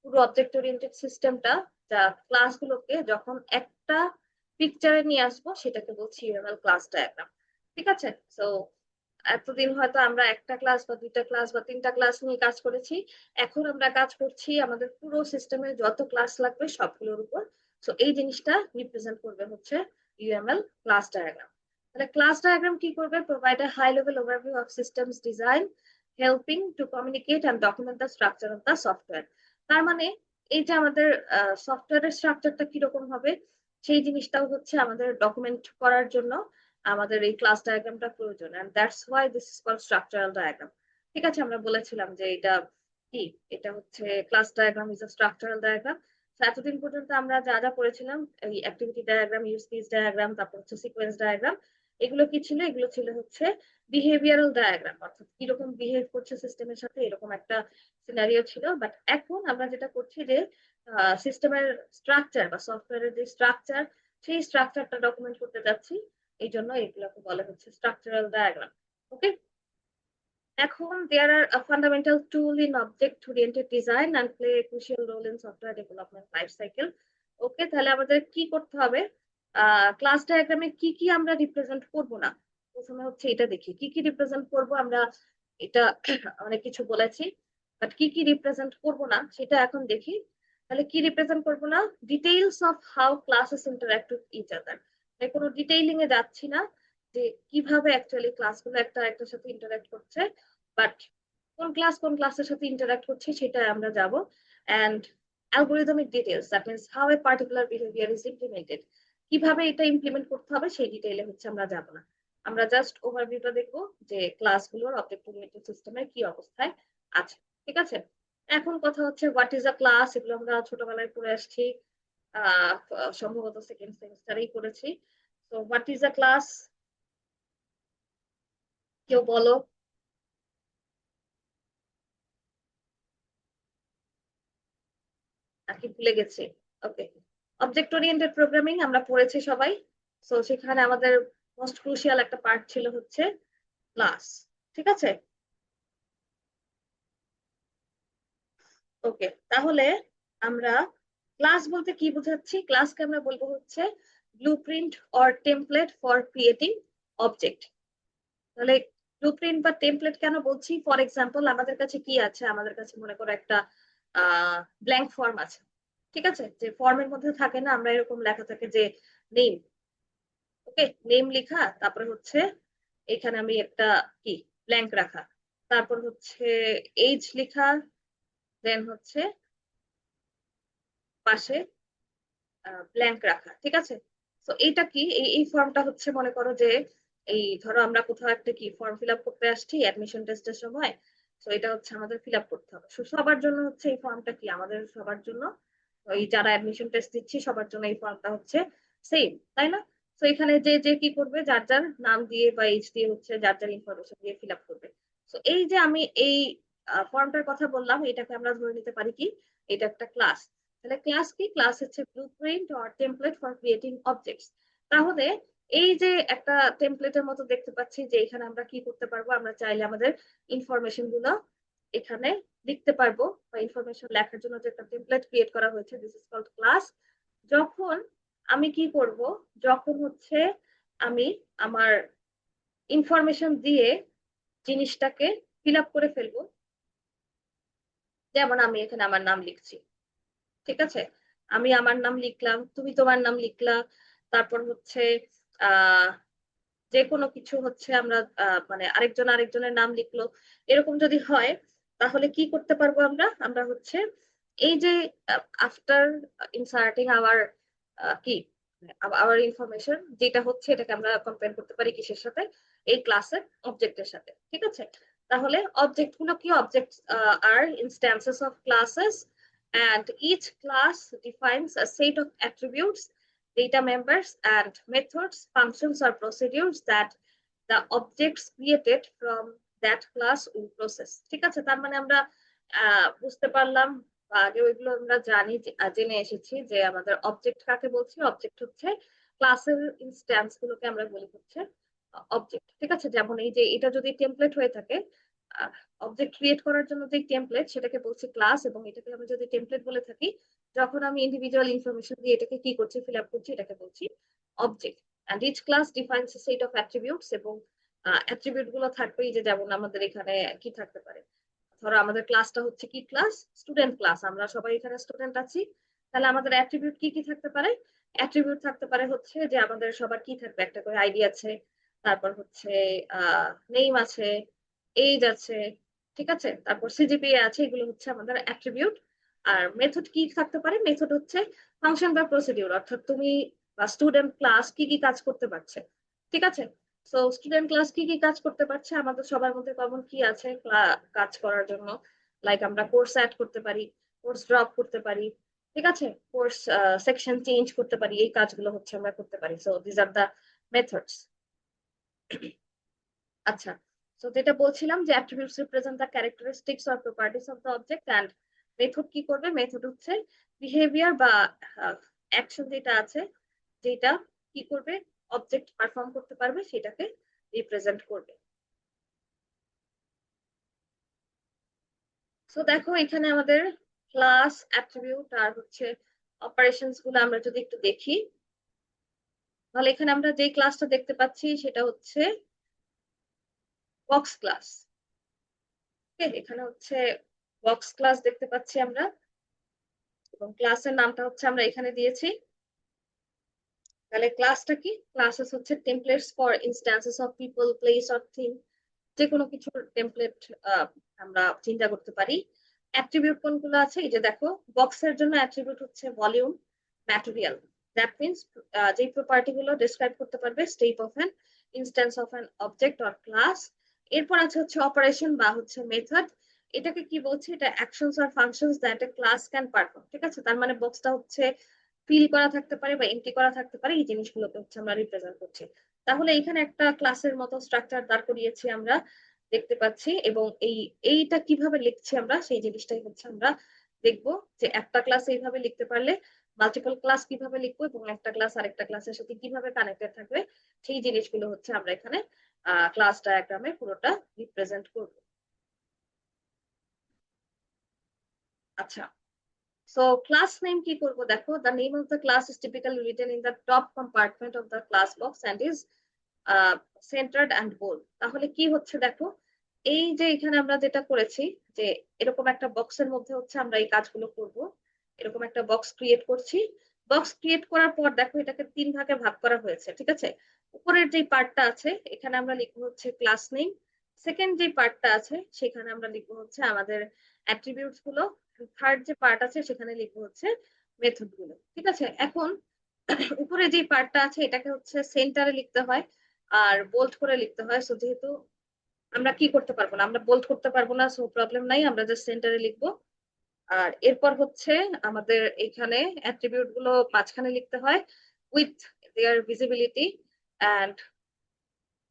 পুরো অবজেক্ট ওরিয়েন্টেড সিস্টেমটা যা ক্লাসগুলোকে যখন একটা পিকচারে নিয়ে আসবো সেটাকে বলছি ইউএমএল ক্লাস ডায়াগ্রাম। ঠিক আছে, সো এতদিন হয়তো আমরা একটা ক্লাস বা দুইটা ক্লাস বা তিনটা ক্লাস নিয়ে কাজ করেছি। এখন আমরা কাজ করছি আমাদের পুরো সিস্টেমে যত ক্লাস লাগবে সবগুলোর উপর। সো এই জিনিসটা রিপ্রেজেন্ট করবে হচ্ছে ইউএমএল ক্লাস ডায়াগ্রাম। তাহলে ক্লাস ডায়াগ্রাম কি করবে, provide a high level overview of systems design, helping to communicate and document the structure of the software. তার মানে এই যে আমাদের সফটওয়্যারের স্ট্রাকচারটা কিরকম হবে সেই জিনিসটাও হচ্ছে আমাদের ডকুমেন্ট করার জন্য আমাদের এই ক্লাস ডায়াগ্রামটা প্রয়োজন, and that's why this is called structural diagram. ঠিক আছে, আমরা বলেছিলাম যে এটা কি, এটা হচ্ছে class diagram is a structural diagram. এতদিন পর্যন্ত আমরা যা যা পড়েছিলাম, এই activity diagram, use case diagram, তারপর হচ্ছে সিকোয়েন্স ডায়াগ্রাম, এগুলো কি ছিল, এগুলো ছিল হচ্ছে বিহেভিয়ারাল ডায়াগ্রাম, অর্থাৎ কিরকম বিহেভ করছে সিস্টেমের সাথে এরকম একটা সিনারিও ছিল। বাট এখন আমরা যেটা করছি যে সিস্টেমের স্ট্রাকচার বা সফটওয়্যারের যে স্ট্রাকচার সেই স্ট্রাকচারটা ডকুমেন্ট করতে যাচ্ছি, এই জন্য এগুলোকে বলা হচ্ছে স্ট্রাকচারাল ডায়াগ্রাম। ওকে, এখন there are a fundamental tool in object oriented design and play a crucial role in software development life cycle. ওকে, তাহলে আমাদের কি করতে হবে, ক্লাস ডায়াগ্রামে কি কি আমরা রিপ্রেজেন্ট করব না, প্রথমে হচ্ছে এটা দেখি কি কি রিপ্রেজেন্ট করব আমরা। এটা অনেক কিছু বলেছি, বাট কি কি রিপ্রেজেন্ট করব না সেটা এখন দেখি। তাহলে কি রিপ্রেজেন্ট করব না, details of how classes interact with each other. কোনো ডিটেইলিং এ যাচ্ছি না যে কিভাবে অ্যাকচুয়ালি ক্লাসগুলো একটা একটার সাথে ইন্টারঅ্যাক্ট করছে, বাট কোন ক্লাস কোন ক্লাসের সাথে ইন্টারঅ্যাক্ট করছে সেটা আমরা যাব। And algorithmic details, that means how a particular behaviour is implemented, কিভাবে এটা ইমপ্লিমেন্ট করতে হবে সেই ডিটেইলে হচ্ছে আমরা যাব না। আমরা জাস্ট ওভারভিউটা দেখবো যে ক্লাসগুলোর অবজেক্ট ওরিয়েন্টেড সিস্টেমের কি অবস্থায় আছে। ঠিক আছে, এখন কথা হচ্ছে হোয়াট ইজ আ ক্লাস, এগুলো আমরা ছোটবেলায় পড়ে আসছি, আহ সম্ভবত সেকেন্ড সেমিস্টারেই পড়েছি। তো হোয়াট ইজ আ ক্লাস, কেউ বলো। নাকি ভুলে গেছি? ওকে, অবজেক্ট ওরিয়েন্টেড প্রোগ্রামিং আমরা পড়েছি সবাই। সো সেখানে আমাদের মোস্ট ক্রুশিয়াল একটা পার্ট ছিল হচ্ছে ক্লাস। ঠিক আছে, ওকে, তাহলে আমরা ক্লাস বলতে কি বোঝাচ্ছি, ক্লাসকে আমরা বলবো হচ্ছে blueprint or template for creating object. তাহলে ব্লুপ্রিন্ট বা টেমপ্লেট কেন বলছি, ফর এক্সাম্পল আমাদের কাছে কি আছে, আমাদের কাছে মনে করো একটা ব্ল্যাঙ্ক ফর্ম আছে। ঠিক আছে, যে ফর্মের মধ্যে থাকে না, আমরা এরকম লেখা থাকে যে নেম, ওকে, নেম লেখা, তারপরে হচ্ছে এখানে আমি একটা কি ব্ল্যাঙ্ক রাখা, তারপর হচ্ছে এজ লেখা, দেন হচ্ছে পাশে ব্ল্যাঙ্ক রাখা। ঠিক আছে, তো এইটা কি, এই ফর্মটা হচ্ছে মনে করো যে এই ধরো আমরা কোথাও একটা কি ফর্ম ফিল আপ করতে আসছি অ্যাডমিশন টেস্টের সময়, তো এটা হচ্ছে আমাদের ফিল আপ করতে হবে। So, সবার জন্য হচ্ছে এই ফর্মটা কি, আমাদের সবার জন্য, ওই যারা অ্যাডমিশন টেস্ট দিচ্ছি সবার জন্য এই ফর্মটা হচ্ছে সেম, তাই না? তো এখানে যে যে কি করবে, যার যার নাম দিয়ে বা এজ দিয়ে হচ্ছে যার যার ইনফরমেশন দিয়ে ফিল আপ করবে। তো এই যে আমি এই ফর্মটার কথা বললাম, এটাকে আমরা ধরে নিতে পারি কি এটা একটা ক্লাস। তাহলে ক্লাস কি? ক্লাস হচ্ছে blueprint or template for creating objects. তাহলে এই যে একটা টেমপ্লেটের মতো দেখতে পাচ্ছি যে এখানে আমরা কি করতে পারবো, আমরা চাইলে আমাদের ইনফরমেশন গুলো এখানে লিখতে পারবো, বা ইনফরমেশন লেখার জন্য যে একটা টেমপ্লেট ক্রিয়েট করা হয়েছে, দিস ইজ কল্ড ক্লাস। যখন আমি কি করব, যখন হচ্ছে আমি আমার ইনফরমেশন দিয়ে জিনিসটাকে ফিল আপ করে ফেলবো, যেমন আমি এখানে আমার নাম লিখছি, ঠিক আছে, আমি আমার নাম লিখলাম, তুমি তোমার নাম লিখলা, তারপর হচ্ছে আহ যে কোনো কিছু হচ্ছে আমরা মানে আরেকজন আরেকজনের নাম লিখলো, এরকম যদি হয়, তাহলে কি করতে পারবো আমরা, আমরা হচ্ছে এই যে আফটার ইনসার্টিং আওয়ার কি আওয়ার ইনফরমেশন যেটা হচ্ছে, এটাকে আমরা কম্পেয়ার করতে পারি কিসের সাথে, এই ক্লাসের অবজেক্টের সাথে, ঠিক আছে। তাহলে অবজেক্ট গুলো কি? Object are instances of classes, and each class defines a set of attributes, data members, and methods, functions, or procedures that the objects created from that class will process। ঠিক আছে, তার মানে আমরা বুঝতে পারলাম, বা আগে ওইগুলো আমরা জানি, জেনে এসেছি যে আমাদের অবজেক্ট কাকে বলছি। অবজেক্ট হচ্ছে ক্লাসের ইনস্ট্যান্স গুলোকে আমরা বলি হচ্ছে অবজেক্ট, ঠিক আছে। যেমন এই যে এটা যদি টেমপ্লেট হয়ে থাকে, অবজেক্ট ক্রিয়েট করার জন্য যে টেমপ্লেট, সেটাকে বলছি ক্লাস, এবং এটাকে আমি যদি টেমপ্লেট বলে থাকি, যখন আমি ইন্ডিভিজুয়াল ইনফরমেশন দিয়ে এটাকে কি করছি, ফিল আপ করছি, এটাকে বলছি object. and each class defines a set of attributes, এবং অ্যাট্রিবিউট গুলো থাকবেই, যে যেমন আমাদের এখানে কি থাকতে পারে, ধরো আমাদের ক্লাসটা হচ্ছে কি ক্লাস, স্টুডেন্ট ক্লাস, আমরা সবাই এখানে স্টুডেন্ট আছি, তাহলে আমাদের অ্যাট্রিবিউট কি কি থাকতে পারে? অ্যাট্রিবিউট থাকতে পারে হচ্ছে যে আমাদের সবার কি থাকবে, একটা করে আইডি আছে, তারপর হচ্ছে নেম আছে, এজ আছে, ঠিক আছে, তারপর সিজিপিএ আছে, এগুলো হচ্ছে আমাদের অ্যাট্রিবিউট। আর মেথড কি থাকতে পারে? মেথড হচ্ছে ফাংশন বা প্রসিডিউর, অর্থাৎ তুমি বা স্টুডেন্ট ক্লাস কি কি কাজ করতে পারছে, ঠিক আছে। সো স্টুডেন্ট ক্লাস কি কি কাজ করতে পারছে, আমাদের সবার মধ্যে কমন কি আছে কাজ করার জন্য? লাইক আমরা কোর্স অ্যাড করতে পারি, কোর্স ড্রপ করতে পারি, ঠিক আছে, কোর্স সেকশন চেঞ্জ করতে পারি, এই কাজগুলো হচ্ছে আমরা করতে পারি। So these are the methods. আচ্ছা, তো যেটা বলছিলাম যে attributes represent the characteristics or properties of the object, and method কি করবে? মেথড হচ্ছে বিহেভিয়ার বা অ্যাকশন যেটা আছে, যেটা কি করবে, অবজেক্ট পারফর্ম করতে পারবে, সেটাকে রিপ্রেজেন্ট করবে। সো দেখো এখানে আমাদের ক্লাস, অ্যাট্রিবিউট আর হচ্ছে অপারেশনস গুলো আমরা যদি একটু দেখি, তাহলে এখানে আমরা যে ক্লাসটা দেখতে পাচ্ছি সেটা হচ্ছে বক্স ক্লাস। এখানে হচ্ছে বক্স ক্লাস দেখতে পাচ্ছি আমরা, এবং ক্লাসের নামটা হচ্ছে আমরা এখানে দিয়েছি। তাহলে ক্লাসটা কি? ক্লাসেস হচ্ছে templates for instances of people, place or thing, যে কোনো কিছুর টেমপ্লেট আমরা চিন্তা করতে পারি। অ্যাট্রিবিউট কোনগুলো আছে? এই যে দেখো, বক্সের জন্য অ্যাট্রিবিউট হচ্ছে ভলিউম, ম্যাটেরিয়াল, দ্যাট মিনস যে প্রপার্টি গুলো ডিসক্রাইব করতে পারবে state of an instance of an object or class. এরপর আছে হচ্ছে অপারেশন বা হচ্ছে মেথড। এটাকে কি বলছে? এটা অ্যাকশনস আর functions that a class can perform, ঠিক আছে। তার মানে বক্সটা হচ্ছে ফিল করা থাকতে পারে বা এমটি করা থাকতে পারে, এই জিনিসগুলোকে হচ্ছে আমরা রিপ্রেজেন্ট করছি। তাহলে এখানে একটা ক্লাসের মতো স্ট্রাকচার দাঁড় করিয়েছি আমরা, দেখতে পাচ্ছি, এবং এইটা কিভাবে লিখছি আমরা, সেই জিনিসটাই হচ্ছে আমরা দেখবো, যে একটা ক্লাস এইভাবে লিখতে পারলে মাল্টিপল ক্লাস কিভাবে লিখবো, এবং একটা ক্লাস আরেকটা ক্লাসের সাথে কিভাবে কানেক্টেড থাকবে, সেই জিনিসগুলো হচ্ছে আমরা এখানে ক্লাস ডায়াগ্রামে পুরোটা রিপ্রেজেন্ট করবো। আচ্ছা, so class name কি করব? দেখো, the name of the class is typically written in the top compartment of the class box and is centered and bold। তাহলে কি হচ্ছে দেখো, এই যে এখানে আমরা যেটা করেছি, যে এরকম একটা বক্সের মধ্যে হচ্ছে আমরা এই কাজগুলো করব। এরকম একটা বক্স ক্রিয়েট করছি। বক্স ক্রিয়েট করার পর দেখো, এটাকে তিন ভাগে ভাগ করা হয়েছে, ঠিক আছে। উপরের যে পার্টটা আছে, এখানে আমরা লিখবো হচ্ছে ক্লাস নেম। সেকেন্ড যে পার্টটা আছে, সেখানে আমরা লিখবো হচ্ছে আমাদের অ্যাট্রিবিউটস গুলো। থার্ড যে পার্ট আছে, সেখানে লিখবো হচ্ছে মেথড গুলো, ঠিক আছে। এখন উপরে যে পার্টটা আছে, এটাকে হচ্ছে সেন্টারে লিখতে হয় আর বোল্ড করে লিখতে হয়। সো যেহেতু আমরা কি করতে পারবো না, আমরা বোল্ড করতে পারবো না, সো প্রবলেম নাই, আমরা জাস্ট সেন্টারে লিখবো। আর এরপর হচ্ছে আমাদের এখানে অ্যাট্রিবিউট গুলো মাঝখানে লিখতে হয় উইথ দেয়ার ভিজিবিলিটি। অ্যান্ড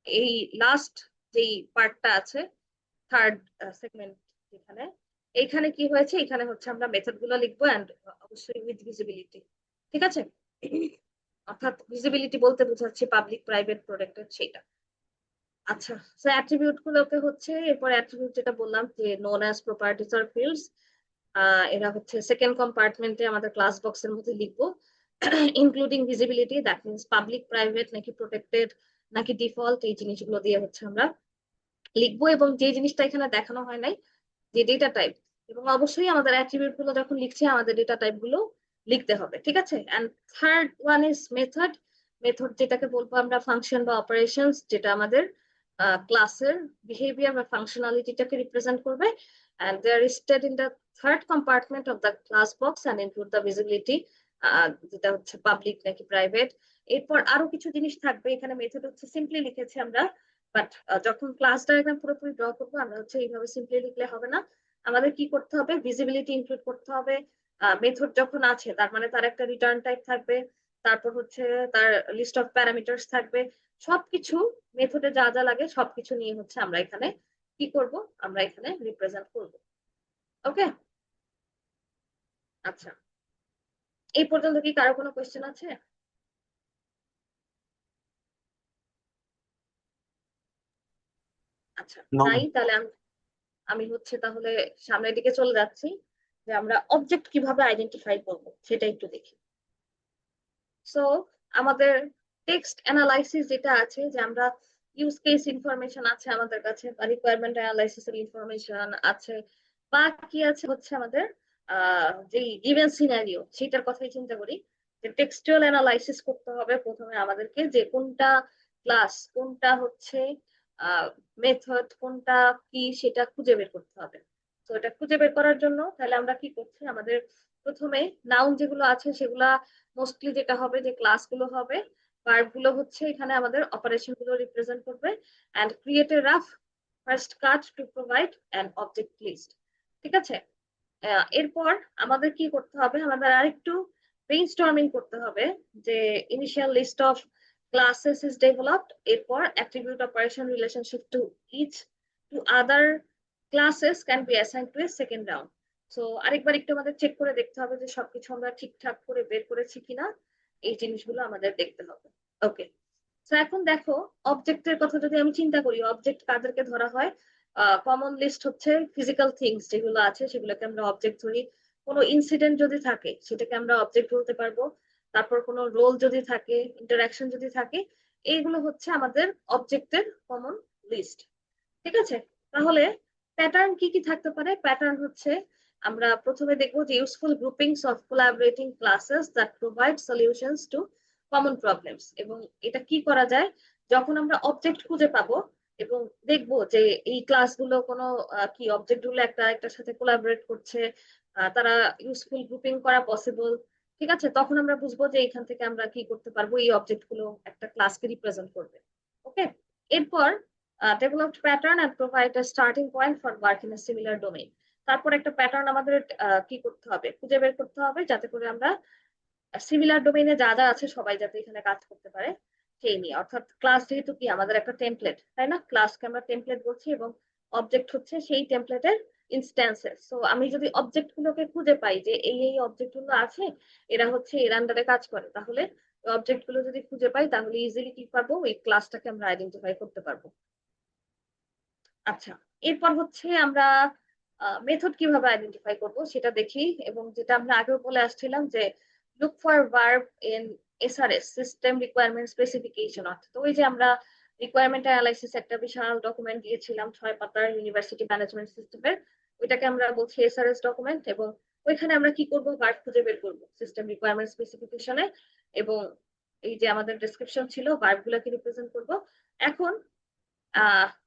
এই লাস্ট যেই পার্টটা আছে, থার্ড সেগমেন্ট যেখানে, এইখানে কি হয়েছে, এখানে হচ্ছে আমরা মেথড গুলো লিখবো অ্যান্ড অবশ্যই উইথ ভিজিবিলিটি। ঠিক আছে, অর্থাৎ ভিজিবিলিটি বলতে বোঝাচ্ছি পাবলিক প্রাইভেট প্রোটেক্টেড সেটা। আচ্ছা, সো অ্যাট্রিবিউট গুলোকে হচ্ছে, এরপর অ্যাট্রিবিউট যেটা বললাম যে known as properties or fields, এরা হচ্ছে সেকেন্ড কম্পার্টমেন্টে আমাদের ক্লাস বক্সের মধ্যে লিখবো, including visibility, that means public private নাকি প্রোটেক্টেড নাকি ডিফল্ট, এই জিনিসগুলো দিয়ে হচ্ছে আমরা লিখবো। এবং যে জিনিসটা এখানে দেখানো হয় নাই, যে ডেটা টাইপ, এবং অবশ্যই আমাদের অ্যাট্রিবিউট গুলো যখন লিখছি আমাদের ডেটা টাইপ গুলো লিখতে হবে। ঠিক আছে, and third one is method. Method যেটাকে বলবো আমরা ফাংশন বা অপারেশনস, যেটা আমাদের ক্লাসের বিহেভিয়ার বা ফাংশনালিটিটাকে রিপ্রেজেন্ট করবে, and they are listed in the third compartment of the class box and include the visibility, যেটা হচ্ছে পাবলিক নাকি প্রাইভেট। এরপর আরো কিছু জিনিস থাকবে এখানে, মেথড হচ্ছে সিম্পলি লিখেছি আমরা, বাট যখন ক্লাস ডায়াগ্রাম পুরোপুরি ড্র করবো আমরা হচ্ছে এইভাবে সিম্পলি লিখলে হবে না, আমাদের কি করতে হবে, ভিজিবিলিটি ইনক্লুড করতে হবে। মেথড যখন আছে তার মানে তার একটা রিটার্ন টাইপ থাকবে, তারপর হচ্ছে তার লিস্ট অফ প্যারামিটার্স থাকবে, সবকিছু মেথডে যা যা লাগে সবকিছু নিয়ে হচ্ছে আমরা এখানে কি করব, আমরা এখানে রিপ্রেজেন্ট করব। ওকে, আচ্ছা, এই পর্যন্ত কি কারো কোনো কোয়েশ্চেন আছে? আচ্ছা, নো নাই ম্যাম। তাহলে আমি আমি হচ্ছে তাহলে সামনের দিকে চলে যাচ্ছি, যে আমরা অবজেক্ট কিভাবে আইডেন্টিফাই করব সেটা একটু দেখি। সো আমাদের টেক্সট অ্যানালাইসিস যেটা আছে, যে আমরা ইউজ কেস ইনফরমেশন আছে আমাদের কাছে, বা রিকোয়ারমেন্ট অ্যানালাইসিস এর ইনফরমেশন আছে, বা কি আছে হচ্ছে আমাদের যে গিভেন সিনারিও সেটার কথাই চিন্তা করি, যে টেক্সচুয়াল অ্যানালাইসিস করতে হবে প্রথমে আমাদেরকে, যে কোনটা ক্লাস, কোনটা হচ্ছে মেথড, কোনটা কি সেটা খুঁজে বের করতে হবে। তো এটা খুঁজে বের করার জন্য তাহলে আমরা কি করছি, আমাদের প্রথমে নাউন যেগুলো আছে সেগুলা মোস্টলি যেটা হবে যে ক্লাসগুলো হবে, ভার্ব গুলো হচ্ছে এখানে আমাদের অপারেশন গুলো রিপ্রেজেন্ট করবে, and create a rough first cut to provide an object list. ঠিক আছে, এরপর আমাদের কি করতে হবে, আমাদের আরেকটু ব্রেইনস্টর্মিং করতে হবে, যে initial list of classes is developed, এরপর attribute operation relationship to each to other classes can be assigned to a second round. So আরেকবার একটু আমাদের চেক করে দেখতে হবে যে সবকিছু আমরা ঠিকঠাক করে বের করেছি কিনা, এই জিনিসগুলো আমাদের দেখতে হবে। ওকে, তো এখন দেখো, অবজেক্টের কথা যদি আমি চিন্তা করি, অবজেক্ট কাদেরকে ধরা হয়, কমন লিস্ট হচ্ছে ফিজিক্যাল থিংস যেগুলো আছে সেগুলোকে আমরা অবজেক্ট ধরি, কোনো ইনসিডেন্ট যদি থাকে সেটাকে আমরা অবজেক্ট বলতে পারবো, তারপর কোনো রোল যদি থাকে, ইন্টারাকশন যদি থাকে, এইগুলো হচ্ছে আমাদের অবজেক্টের কমন লিস্ট। ঠিক আছে, তাহলে প্যাটার্ন কি কি থাকতে পারে, প্যাটার্ন হচ্ছে আমরা প্রথমে দেখবো যে useful groupings of collaborating classes that provide solutions to common problems. এবং এটা কি করা যায়, যখন আমরা অবজেক্ট খুঁজে পাবো এবং দেখবো যে এই ক্লাসগুলো কোনো কি অবজেক্ট গুলো একটা একটার সাথে কোলাবোরেট করছে, তারা ইউজফুল গ্রুপিং করা পসিবল। ঠিক আছে, তখন আমরা বুঝবো যে এখান থেকে আমরা কি করতে পারবো, এই অবজেক্ট গুলো একটা ক্লাসকে রিপ্রেজেন্ট করবে। ওকে, এরপর developed pattern and provide a starting point for work in a similar domain. তারপর একটা প্যাটার্ন আমাদের কি করতে হবে, খুঁজে বের করতে হবে, যাতে করে আমরা সিমিলার ডোমেইনে যা যা আছে সবাই যাতে এখানে কাজ করতে পারে সেই নিয়ে। অর্থাৎ ক্লাস যেহেতু কি আমাদের একটা টেমপ্লেট, তাই না, ক্লাসকে আমরা টেমপ্লেট বলছি, এবং অবজেক্ট হচ্ছে সেই টেমপ্লেটের ইনস্ট্যান্সেস। সো আমি যদি অবজেক্ট গুলোকে খুঁজে পাই যে এই অবজেক্ট গুলো আছে, এরা হচ্ছে এর আন্ডারে কাজ করে, তাহলে অবজেক্ট গুলো যদি খুঁজে পাই তাহলে ইজিলি কি পারবো, ওই ক্লাসটাকে আমরা আইডেন্টিফাই করতে পারবো। আচ্ছা, এরপর হচ্ছে আমরা মেথড কিভাবে আইডেন্টিফাই করব সেটা দেখি, এবং যেটা আমরা আগেও বলে আসছিলাম যে look for verb in SRS, system requirement specification. অর্থাৎ ওই যে আমরা রিকোয়ারমেন্ট অ্যানালাইসিস একটা বিশাল ডকুমেন্ট দিয়েছিলাম 6 পাতার ইউনিভার্সিটি ম্যানেজমেন্ট সিস্টেমের, ওইটাকে আমরা বলছি এসআরএস ডকুমেন্ট, এবং ওইখানে আমরা কি করব, ভার্ব খুঁজে বের করব সিস্টেম রিকোয়ারমেন্ট স্পেসিফিকেশনে, এবং এই যে আমাদের ডেসক্রিপশন ছিল ভার্ব গুলাকে রিপ্রেজেন্ট করব। এখন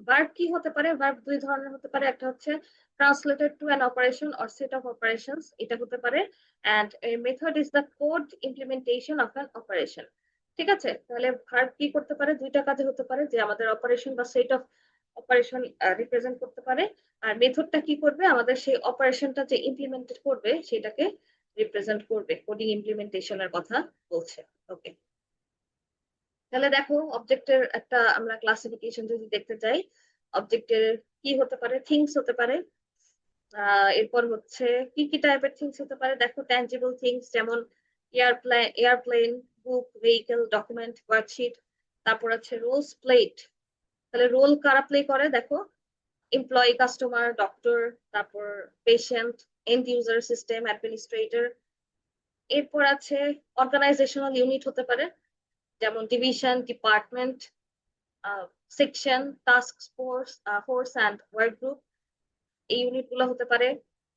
ভার্ব কি হতে পারে, ভার্ব দুই ধরনের হতে পারে, একটা হচ্ছে translated to an operation or set of operations, এটা হতে পারে, and a method is the code implementation of an operation. ঠিক আছে, তাহলে ভার্ব কি করতে পারে, দুইটা কাজে হতে পারে, যে আমাদের অপারেশন বা সেট অফ অপারেশন রিপ্রেজেন্ট করতে পারে, আর মেথডটা কি করবে, আমাদের সেই অপারেশনটা যে ইমপ্লিমেন্ট করবে সেটাকে রিপ্রেজেন্ট করবে, কোডিং ইমপ্লিমেন্টেশনের কথা বলছে। ওকে, তাহলে দেখো অবজেক্টের একটা আমরা ক্লাসিফিকেশন যদি দেখতে চাই, অবজেক্টের কি হতে পারে, থিংস হতে পারে, এরপর হচ্ছে কি কি টাইপের থিংস হতে পারে দেখো, ট্যাঞ্জিবল থিংস যেমন এয়ারপ্লেন, বুক, ভেহিকেল, ডকুমেন্ট, ওয়ার্কশিট। তারপর আছে রোলস প্লেট, তাহলে রোল কারা প্লে করে দেখো, এমপ্লয়ি, কাস্টমার, ডক্টর, তারপর patient, and user, system administrator. এরপর আছে অর্গানাইজেশনাল ইউনিট হতে পারে, যেমন division, department, section, task force, force and work group. এই ইউনিট গুলো হতে পারে।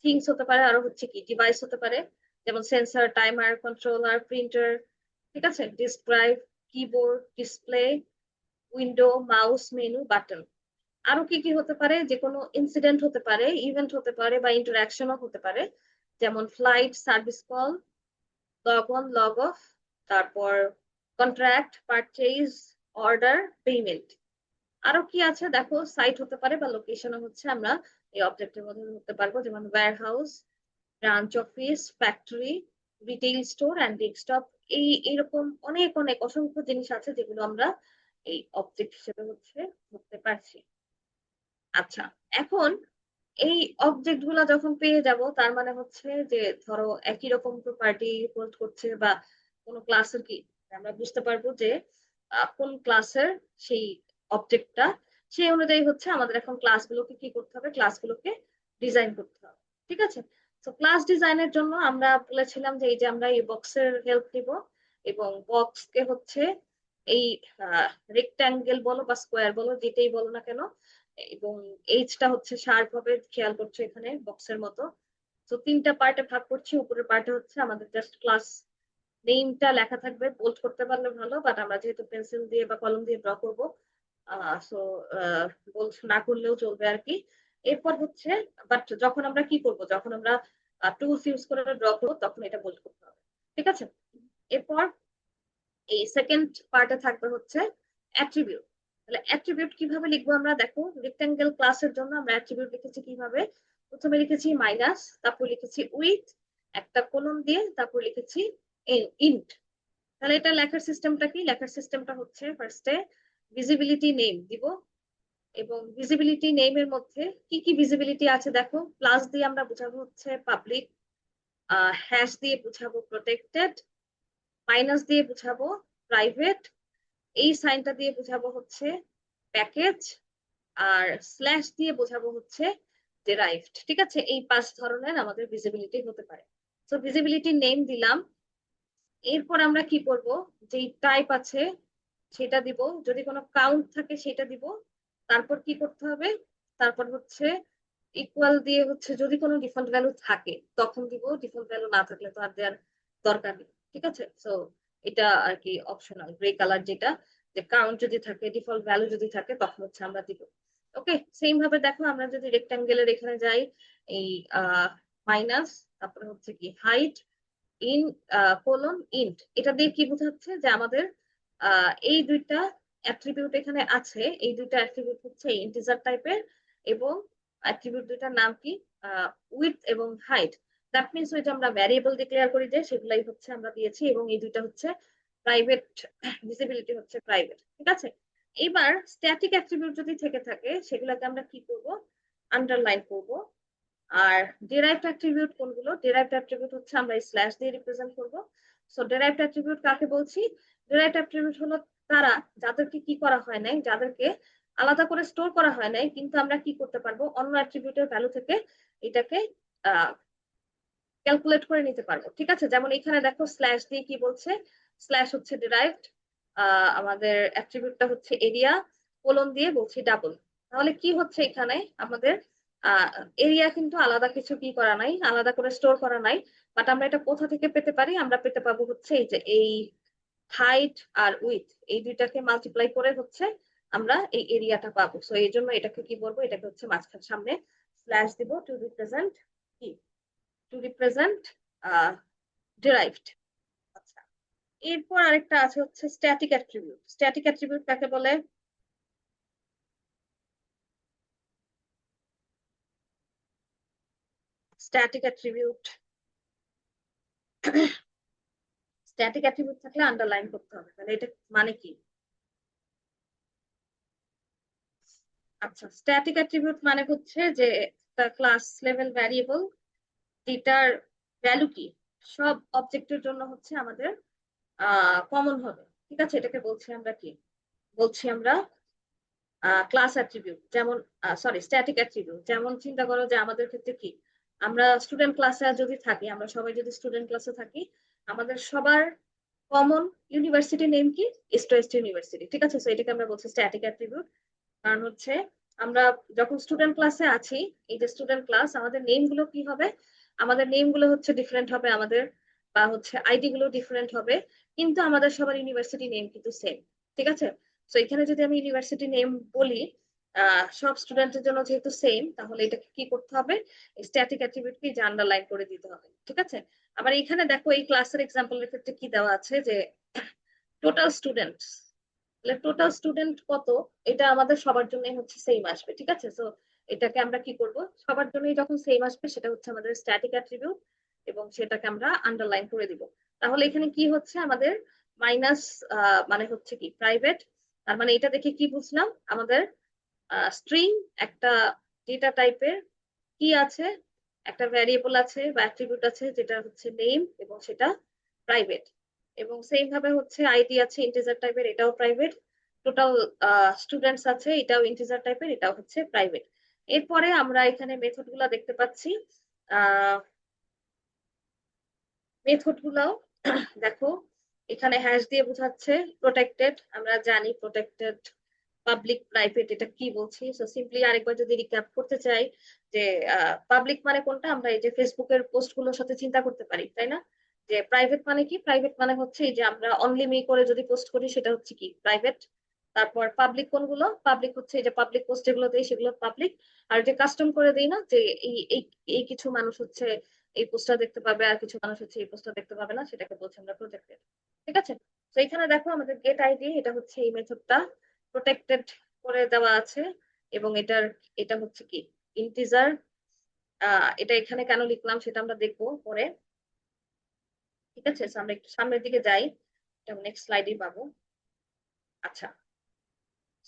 থিংস হতে পারে আরো হচ্ছে কি ডিভাইস হতে পারে, যেমন সেন্সর, টাইমার, কন্ট্রোলার, প্রিন্টার, ঠিক আছে, disk drive, keyboard, display, window, mouse, menu, button. আরো কি কি হতে পারে, যে কোনো ইনসিডেন্ট হতে পারে, ইভেন্ট হতে পারে, বা ইন্টারাকশনও হতে পারে, যেমন flight, service call, log on, log of, তারপর কন্ট্রাক্ট, পারচেজ, অর্ডার, পেমেন্ট। আরো কি আছে দেখো, সাইট হতে পারে বা লোকেশনও হচ্ছে আমরা এই অবজেক্টের মধ্যে ধরতে পারবো, যেমন warehouse, branch office, factory, retail store and desktop. এইরকম অনেক অনেক অসংখ্য জিনিস আছে যেগুলো আমরা এই অবজেক্ট হিসেবে হচ্ছে ধরতে পারছি। আচ্ছা, এখন এই অবজেক্ট গুলা যখন পেয়ে যাব, তার মানে হচ্ছে যে ধরো একই রকম প্রপার্টি হোল্ড করছে বা কোনো ক্লাসের কি, আমরা বুঝতে পারবো যে কোন ক্লাসের সেই অবজেক্টটা, সেই অনুযায়ী হচ্ছে আমাদের এখন ক্লাসগুলোকে কি করতে হবে, ক্লাসগুলোকে ডিজাইন করতে হবে। ঠিক আছে, তো ক্লাস ডিজাইনের জন্য আমরা বলেছিলাম যে এই যে আমরা এই বক্সের হেল্প নিব, এবং বক্সকে হচ্ছে এই রেক্ট্যাঙ্গেল বলো বা স্কোয়ার বলো, যেটাই বলো না কেন, এবং এইচটা হচ্ছে শার্প হবে, খেয়াল করছো এখানে বক্সের মতো। তো তিনটা পার্টে ভাগ করছি, উপরের পার্টে হচ্ছে আমাদের জাস্ট ক্লাস নেমটা লেখা থাকবে, বোল্ড করতে পারলে ভালো, বাট আমরা যেহেতু পেন্সিল দিয়ে বা কলম দিয়ে ড্র করবো, সো বোল্ড না করলেও চলবে আর কি। এরপর হচ্ছে, বাট যখন আমরা কি করব, যখন আমরা টুলস ইউজ করে ড্র করবো, তখন এটা বোল্ড করতে হবে। ঠিক আছে, এরপর এই সেকেন্ড পার্টে থাকবে হচ্ছে অ্যাট্রিবিউট। তাহলে অ্যাট্রিবিউট কিভাবে লিখবো আমরা দেখো, রেক্টাঙ্গেল ক্লাসের জন্য আমরা অ্যাট্রিবিউট লিখেছি কিভাবে, প্রথমে লিখেছি মাইনাস, তারপর লিখেছি উইথ, একটা কোলন দিয়ে, তারপর লিখেছি ইন্ট। তাহলে এটা লেখার সিস্টেমটা কি, লেখার সিস্টেমটা হচ্ছে ফার্স্টে ভিজিবিলিটি নেম দিব, এবং ভিজিবিলিটি নেমের মধ্যে কি কি ভিজিবিলিটি আছে দেখো, প্লাস দিয়ে আমরা বোঝাবো হচ্ছে পাবলিক, হ্যাশ দিয়ে বোঝাবো প্রোটেক্টেড, মাইনাস দিয়ে বোঝাবো প্রাইভেট, এই সাইনটা দিয়ে বোঝাবো হচ্ছে প্যাকেজ, আর স্ল্যাশ দিয়ে বোঝাবো হচ্ছে ডেরাইভড। ঠিক আছে, এই পাঁচ ধরনের আমাদের ভিজিবিলিটি হতে পারে। তো ভিজিবিলিটি নেম দিলাম। এরপর আমরা কি করব, যেই টাইপ আছে সেটা দিব, যদি কোনো কাউন্ট থাকে সেটা দিব। তারপর কি করতে হবে, তারপর হচ্ছে ইকুয়াল দিয়ে হচ্ছে যদি কোনো ডিফল্ট ভ্যালু থাকে তখন দিব, ডিফল্ট ভ্যালু না থাকলে তো আর দেওয়ার দরকার নেই। ঠিক আছে, সো এটা আর কি অপশনাল, গ্রে কালার যেটা, যে কাউন্ট যদি থাকে, ডিফল্ট ভ্যালু যদি থাকে, তখন হচ্ছে আমরা দিব। ওকে, সেম ভাবে দেখো আমরা যদি রেক্টাঙ্গেলের এখানে যাই, এই মাইনাস, তারপরে হচ্ছে কি হাইট, ইন কোলন ইন্ট, এটা দিয়ে কি বোঝাচ্ছে যে আমাদের এই দুইটা অ্যাট্রিবিউট এখানে আছে, এই দুইটা অ্যাট্রিবিউট হচ্ছে ইন্টিজার টাইপের, এবং অ্যাট্রিবিউট দুইটার নাম কি, উইথ এবং হাইট। দ্যাট মিনস ওই যে আমরা ভ্যারিয়েবল ডিক্লেয়ার করি যে, সেগুলাই হচ্ছে আমরা দিয়েছি, এবং এই দুইটা হচ্ছে প্রাইভেট, ভিজিবিলিটি হচ্ছে প্রাইভেট। ঠিক আছে, এবার স্ট্যাটিক অ্যাট্রিবিউট যদি থেকে থাকে, সেগুলোকে আমরা কি করব, আন্ডারলাইন করব। আর ডিরাইভড অ্যাট্রিবিউট কোনগুলো, ডিরাইভড অ্যাট্রিবিউট হচ্ছে আমরা স্ল্যাশ দিয়ে রিপ্রেজেন্ট করব। সো ডিরাইভড অ্যাট্রিবিউট কাকে বলছি, ডিরাইভড অ্যাট্রিবিউট হলো তারা যাদেরকে কি করা হয় নাই, যাদেরকে আলাদা করে স্টোর করা হয় নাই, কিন্তু আমরা কি করতে পারবো, অন্য অ্যাট্রিবিউটের ভ্যালু থেকে এটাকে ক্যালকুলেট করে নিতে পারবো। ঠিক আছে, যেমন এখানে দেখো স্ল্যাশ দিয়ে কি বলছে, স্ল্যাশ হচ্ছে ডিরাইভড, আমাদের অ্যাট্রিবিউটটা হচ্ছে এরিয়া, কোলন দিয়ে বলছি ডাবল। তাহলে কি হচ্ছে এখানে আমাদের, এরিয়া কিন্তু আলাদা কিছু কি করা নাই, আলাদা করে স্টোর করা নাই, বাট আমরা এটা কোথা থেকে পেতে পারি, আমরা পেতে পাবো হচ্ছে এই যে এই হাইট আর উইথ, এই দুইটাকে মাল্টিপ্লাই করে হচ্ছে আমরা এই এরিয়াটা পাবো। সো এই জন্য এটাকে কি বলবো, এটাকে হচ্ছে মাঝখানে সামনে স্ল্যাশ দিব টু রিপ্রেজেন্ট কি, টু রিপ্রেজেন্ট ডিরাইভড। আচ্ছা, এরপর আরেকটা আছে হচ্ছে স্ট্যাটিক অ্যাট্রিবিউট। স্ট্যাটিক অ্যাট্রিবিউট কাকে বলে, স্ট্যাটিক অ্যাট্রিবিউট, স্ট্যাটিক অ্যাট্রিবিউট থাকলে আন্ডারলাইন করতে হবে, তাহলে এটা মানে কি। আচ্ছা, স্ট্যাটিক অ্যাট্রিবিউট মানে হচ্ছে যে একটা ক্লাস লেভেল ভ্যারিয়েবল যেটার ভ্যালু কি সব অবজেক্টের জন্য হচ্ছে আমাদের কমন হবে। ঠিক আছে, এটাকে বলছি আমরা কি, বলছি আমরা ক্লাস অ্যাট্রিবিউট। যেমন সরি, স্ট্যাটিক অ্যাট্রিবিউট। যেমন চিন্তা করো যে আমাদের ক্ষেত্রে কি, আমরা স্টুডেন্ট ক্লাসে যদি থাকি, আমরা সবাই যদি স্টুডেন্ট ক্লাসে থাকি, আমাদের সবার কমন ইউনিভার্সিটি নেম কি, ইস্ট ওয়েস্ট ইউনিভার্সিটি। ঠিক আছে, তো এটাকে আমরা বলছি স্ট্যাটিক অ্যাট্রিবিউট। কারণ হচ্ছে আমরা যখন স্টুডেন্ট ক্লাসে আছি, এই যে স্টুডেন্ট ক্লাস, আমাদের নেম গুলো কি হবে, আমাদের নেম গুলো হচ্ছে ডিফারেন্ট হবে আমাদের, বা হচ্ছে আইডি গুলো ডিফারেন্ট হবে, কিন্তু আমাদের সবার ইউনিভার্সিটি নেম কিন্তু সেম। ঠিক আছে, তো এখানে যদি আমি ইউনিভার্সিটি নেম বলি, সব স্টুডেন্টের জন্য যেহেতু সেম, তাহলে এটাকে কি করতে হবে, স্ট্যাটিক অ্যাট্রিবিউটকে যে আন্ডারলাইন করে দিতে হবে। ঠিক আছে, আবার এখানে দেখো এই ক্লাসের এক্সাম্পলের ক্ষেত্রে কি দেওয়া আছে যে টোটাল স্টুডেন্টস, তাহলে টোটাল স্টুডেন্ট কত, এটা আমাদের সবার জন্যই হচ্ছে সেম আসবে। ঠিক আছে, তো এটাকে আমরা কি করব, সবার জন্যই যখন সেম আসবে সেটা হচ্ছে আমাদের স্ট্যাটিক অ্যাট্রিবিউট, এবং সেটাকে আমরা আন্ডারলাইন করে দিব। তাহলে এখানে কি হচ্ছে আমাদের মাইনাস, মানে হচ্ছে কি প্রাইভেট। তার মানে এটা দেখে কি বুঝলাম, আমাদের স্ট্রিং একটা ডেটা টাইপের কি আছে, একটা ভ্যারিয়েবল আছে বা অ্যাট্রিবিউট আছে যেটা হচ্ছে নেম, এবং সেটা প্রাইভেট। এবং সেম ভাবে হচ্ছে আইডি আছে ইন্টিজার টাইপের, এটাও প্রাইভেট। টোটাল স্টুডেন্টস আছে, এটাও ইন্টিজার টাইপের, এটাও হচ্ছে প্রাইভেট। এরপরে আমরা এখানে মেথড গুলা দেখতে পাচ্ছি। মেথড গুলাও দেখো, এখানে হ্যাশ দিয়ে বোঝাচ্ছে প্রোটেক্টেড। আমরা জানি প্রোটেক্টেড, পাবলিক, প্রাইভেট এটা কি বলছি। সো সিম্পলি আরেকবার যদি রিক্যাপ করতে চাই, যে পাবলিক মানে কোনটা, আমরা এই যে ফেসবুকের পোস্ট গুলোর সাথে চিন্তা করতে পারি, তাই না? যে প্রাইভেট মানে কি, প্রাইভেট মানে হচ্ছে এই যে আমরা অনলি মি করে যদি পোস্ট করি সেটা হচ্ছে কি প্রাইভেট। তারপর পাবলিক কোনগুলো, পাবলিক হচ্ছে এই যে পাবলিক পোস্ট যেগুলো দেই সেগুলো পাবলিক। আর যে কাস্টম করে দেই না, যে এই এই এই কিছু মানুষ হচ্ছে এই পোস্টটা দেখতে পাবে আর কিছু মানুষ হচ্ছে এই পোস্টটা দেখতে পাবে না, সেটাকে বলছি আমরা প্রোটেক্টেড। ঠিক আছে, তো এখানে দেখো আমাদের গেট আইডি, এটা হচ্ছে এই মেথডটা প্রোটেক্টেড করে দেওয়া আছে, এবং এটা হচ্ছে কি ইন্টিজার। এটা এখানে কেন লিখলাম সেটা আমরা দেখবো পরে। ঠিক আছে, so আমরা একটু সামনের দিকে যাই, এটা নেক্সট স্লাইডে পাবো। আচ্ছা,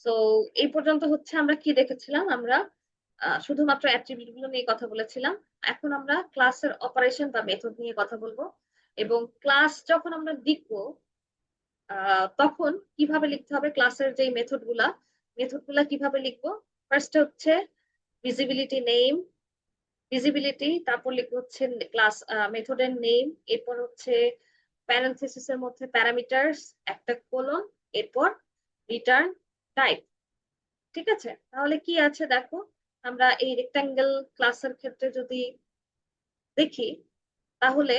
তো এই পর্যন্ত হচ্ছে আমরা কি দেখেছিলাম, আমরা শুধুমাত্র অ্যাট্রিবিউট গুলো নিয়ে কথা বলেছিলাম। এখন আমরা ক্লাসের অপারেশন বা মেথড নিয়ে কথা বলবো। এবং ক্লাস যখন আমরা লিখবো, তখন কিভাবে লিখতে হবে ক্লাসের যে মেথড গুলা কিভাবে লিখবো। ফার্স্ট হচ্ছে ভিজিবিলিটি নেম, ভিজিবিলিটি, তারপর লিখবো হচ্ছে ক্লাস মেথডের নেম, এরপর হচ্ছে প্যারেনথেসিস এর মধ্যে প্যারামিটারস, একটা কোলন, এরপর রিটার্ন টাইপ। ঠিক আছে, তাহলে কি আছে দেখো, আমরা এই রেক্টাঙ্গেল ক্লাসের ক্ষেত্রে যদি দেখি, তাহলে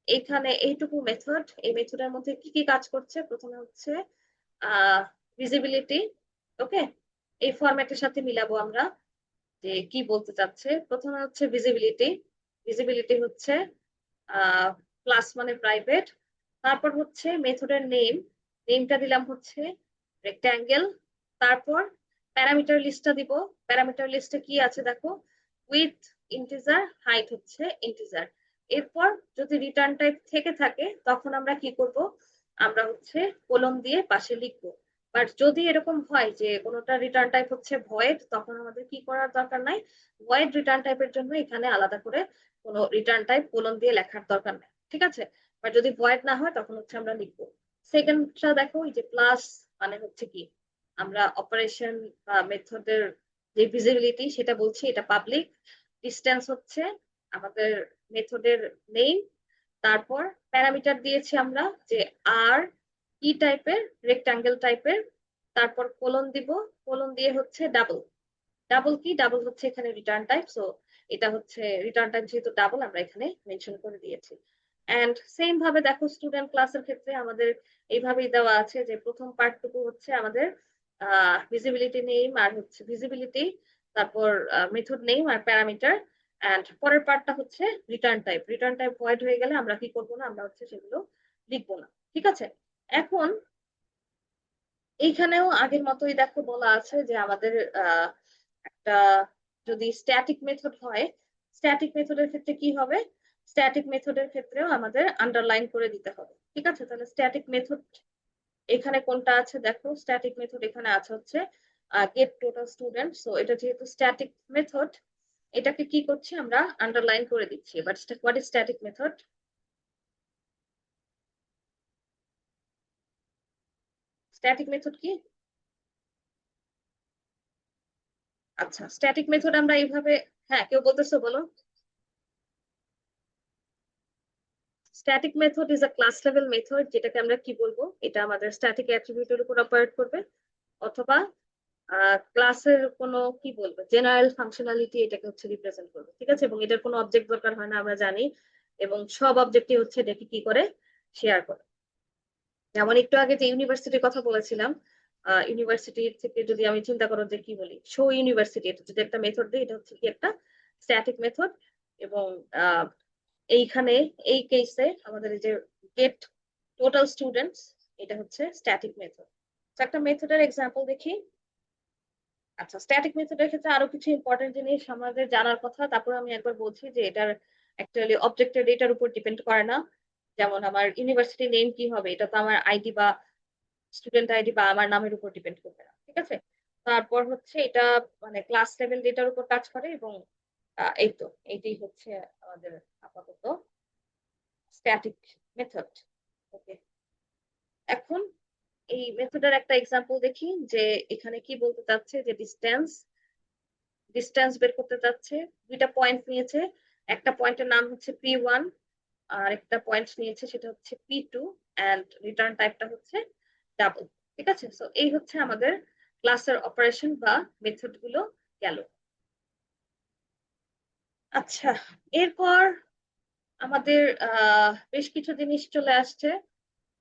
এখানে এইটুকু মেথড, এই মেথডের মধ্যে কি কি কাজ করছে, প্রথমে হচ্ছে ভিজিবিলিটি। ওকে, এই ফরম্যাটের সাথে মিলাবো আমরা যে কি বলতে চাচ্ছে। প্রথমে হচ্ছে ভিজিবিলিটি, ভিজিবিলিটি হচ্ছে ক্লাস মানে প্রাইভেট। তারপর হচ্ছে মেথডের নেম, নেমটা দিলাম হচ্ছে রেক্টাঙ্গেল। তারপর প্যারামিটার লিস্টটা দিব, প্যারামিটার লিস্টে কি আছে দেখো, উইথ ইন্টিজার, হাইট হচ্ছে ইন্টিজার। এরপর যদি রিটার্ন টাইপ থেকে থাকে তখন আমরা কি করব, আমরা হচ্ছে কলম দিয়ে পাশে লিখবো। বাট যদি এরকম হয় যে কোনোটা রিটার্ন টাইপ হচ্ছে ভয়েড, তখন আমাদের কি করার দরকার নাই, ভয়েড রিটার্ন টাইপের জন্য এখানে আলাদা করে কোনো রিটার্ন টাইপ কোলন দিয়ে লেখার দরকার নেই। ঠিক আছে, বাট যদি ভয়েড না হয় তখন হচ্ছে আমরা লিখবো। সেকেন্ডটা দেখো, এই যে প্লাস মানে হচ্ছে কি, আমরা অপারেশন বা মেথডের যে ভিজিবিলিটি সেটা বলছি, এটা পাবলিক। ডিস্টেন্স হচ্ছে আমাদের মেথডের নেম। তারপর প্যারামিটার দিয়েছি আমরা যে আর কি টাইপের, রেক্টাঙ্গেল টাইপের। তারপর কোলন দিব, কোলন দিয়ে হচ্ছে ডাবল, ডাবল কি, ডাবল হচ্ছে এখানে রিটার্ন টাইপ। সো এটা হচ্ছে রিটার্ন টাইপ, যেহেতু ডাবল আমরা এখানে মেনশন করে দিয়েছি। এন্ড সেম ভাবে দেখো স্টুডেন্ট ক্লাসের ক্ষেত্রে আমাদের এইভাবেই দেওয়া আছে যে প্রথম পার্টটুকু হচ্ছে আমাদের ভিজিবিলিটি নেম আর হচ্ছে ভিজিবিলিটি, তারপর মেথড নেম আর প্যারামিটার। এন্ড পরের পার্টটা হচ্ছে return type, return type void হয়ে গেলে আমরা কি করবো না, আমরা হচ্ছে সেগুলো লিখবো না। ঠিক আছে, এখন এইখানেও আগের মতোই দেখো বলা আছে যে আমাদের একটা যদি স্ট্যাটিক মেথড হয়, স্ট্যাটিক মেথডের ক্ষেত্রে কি হবে, স্ট্যাটিক মেথডের ক্ষেত্রেও আমাদের আন্ডারলাইন করে দিতে হবে। ঠিক আছে, তাহলে স্ট্যাটিক মেথড এখানে কোনটা আছে দেখো, স্ট্যাটিক মেথড এখানে আছে হচ্ছে গেট টোটাল স্টুডেন্ট। সো এটা যেহেতু স্ট্যাটিক মেথড, এটাকে কি করছি আমরা আন্ডারলাইন করে দিচ্ছি। But what is static method? Static method কি? আচ্ছা, স্ট্যাটিক মেথড আমরা এইভাবে, হ্যাঁ কেউ বলতেছো বলো। Static method is a class level method, যেটাকে আমরা কি বলবো, এটা আমাদের স্ট্যাটিক অ্যাট্রিবিউটের উপর অপারেট করবে, অথবা ক্লাসের কোনো কি বলবো জেনারেল ফাংশনালিটি এটাকে হচ্ছে রিপ্রেজেন্ট করবে, ঠিক আছে। এবং এটার কোনো অবজেক্ট দরকার হয় না আমরা জানি, এবং সব অবজেক্টই হচ্ছে এটাকে কি করে শেয়ার করে। যেমন একটু আগে যে ইউনিভার্সিটির কথা বলেছিলাম, ইউনিভার্সিটি থেকে যদি আমি চিন্তা করো যে কি বলি, শো ইউনিভার্সিটি, এটা যদি একটা মেথড দিই, এটা হচ্ছে কি একটা স্ট্যাটিক মেথড। এবং আহ, এইখানে এই কেসে আমাদের এই যে গেট টোটাল স্টুডেন্টস, এটা হচ্ছে স্ট্যাটিক মেথড। একটা মেথডের এক্সাম্পল দেখি। আচ্ছা, স্ট্যাটিক মেথডের ক্ষেত্রে আরো কিছু ইম্পর্টেন্ট জিনিস আমাদের জানার কথা, তারপর আমি একবার বলছি যে এটার অ্যাকচুয়ালি অবজেক্টের ডেটার উপর ডিপেন্ড করে না। যেমন আমার ইউনিভার্সিটি নেম কি হবে, এটা তো আমার আইডি বা স্টুডেন্ট আইডি বা আমার নামের উপর ডিপেন্ড করবে না, ঠিক আছে। তারপর হচ্ছে এটা মানে ক্লাস লেভেল ডেটার উপর কাজ করে, এবং এই তো এইটাই হচ্ছে আমাদের আপাতত স্ট্যাটিক মেথড। ওকে, এখন এই মেথডের একটা এক্সাম্পল দেখি, যে এখানে কি বলতে চাচ্ছে, যে ডিস্টেন্স ডিস্টেন্স বের করতে চাচ্ছে। দুইটা পয়েন্ট নিয়েছে, একটা পয়েন্টের নাম হচ্ছে P1, আর একটা পয়েন্ট নিয়েছে সেটা হচ্ছে P2, এন্ড রিটার্ন টাইপটা হচ্ছে ডাবল, ঠিক আছে। সো এই হচ্ছে আমাদের ক্লাসের অপারেশন বা মেথড গুলো গেল। আচ্ছা, এরপর আমাদের বেশ কিছু জিনিস চলে আসছে,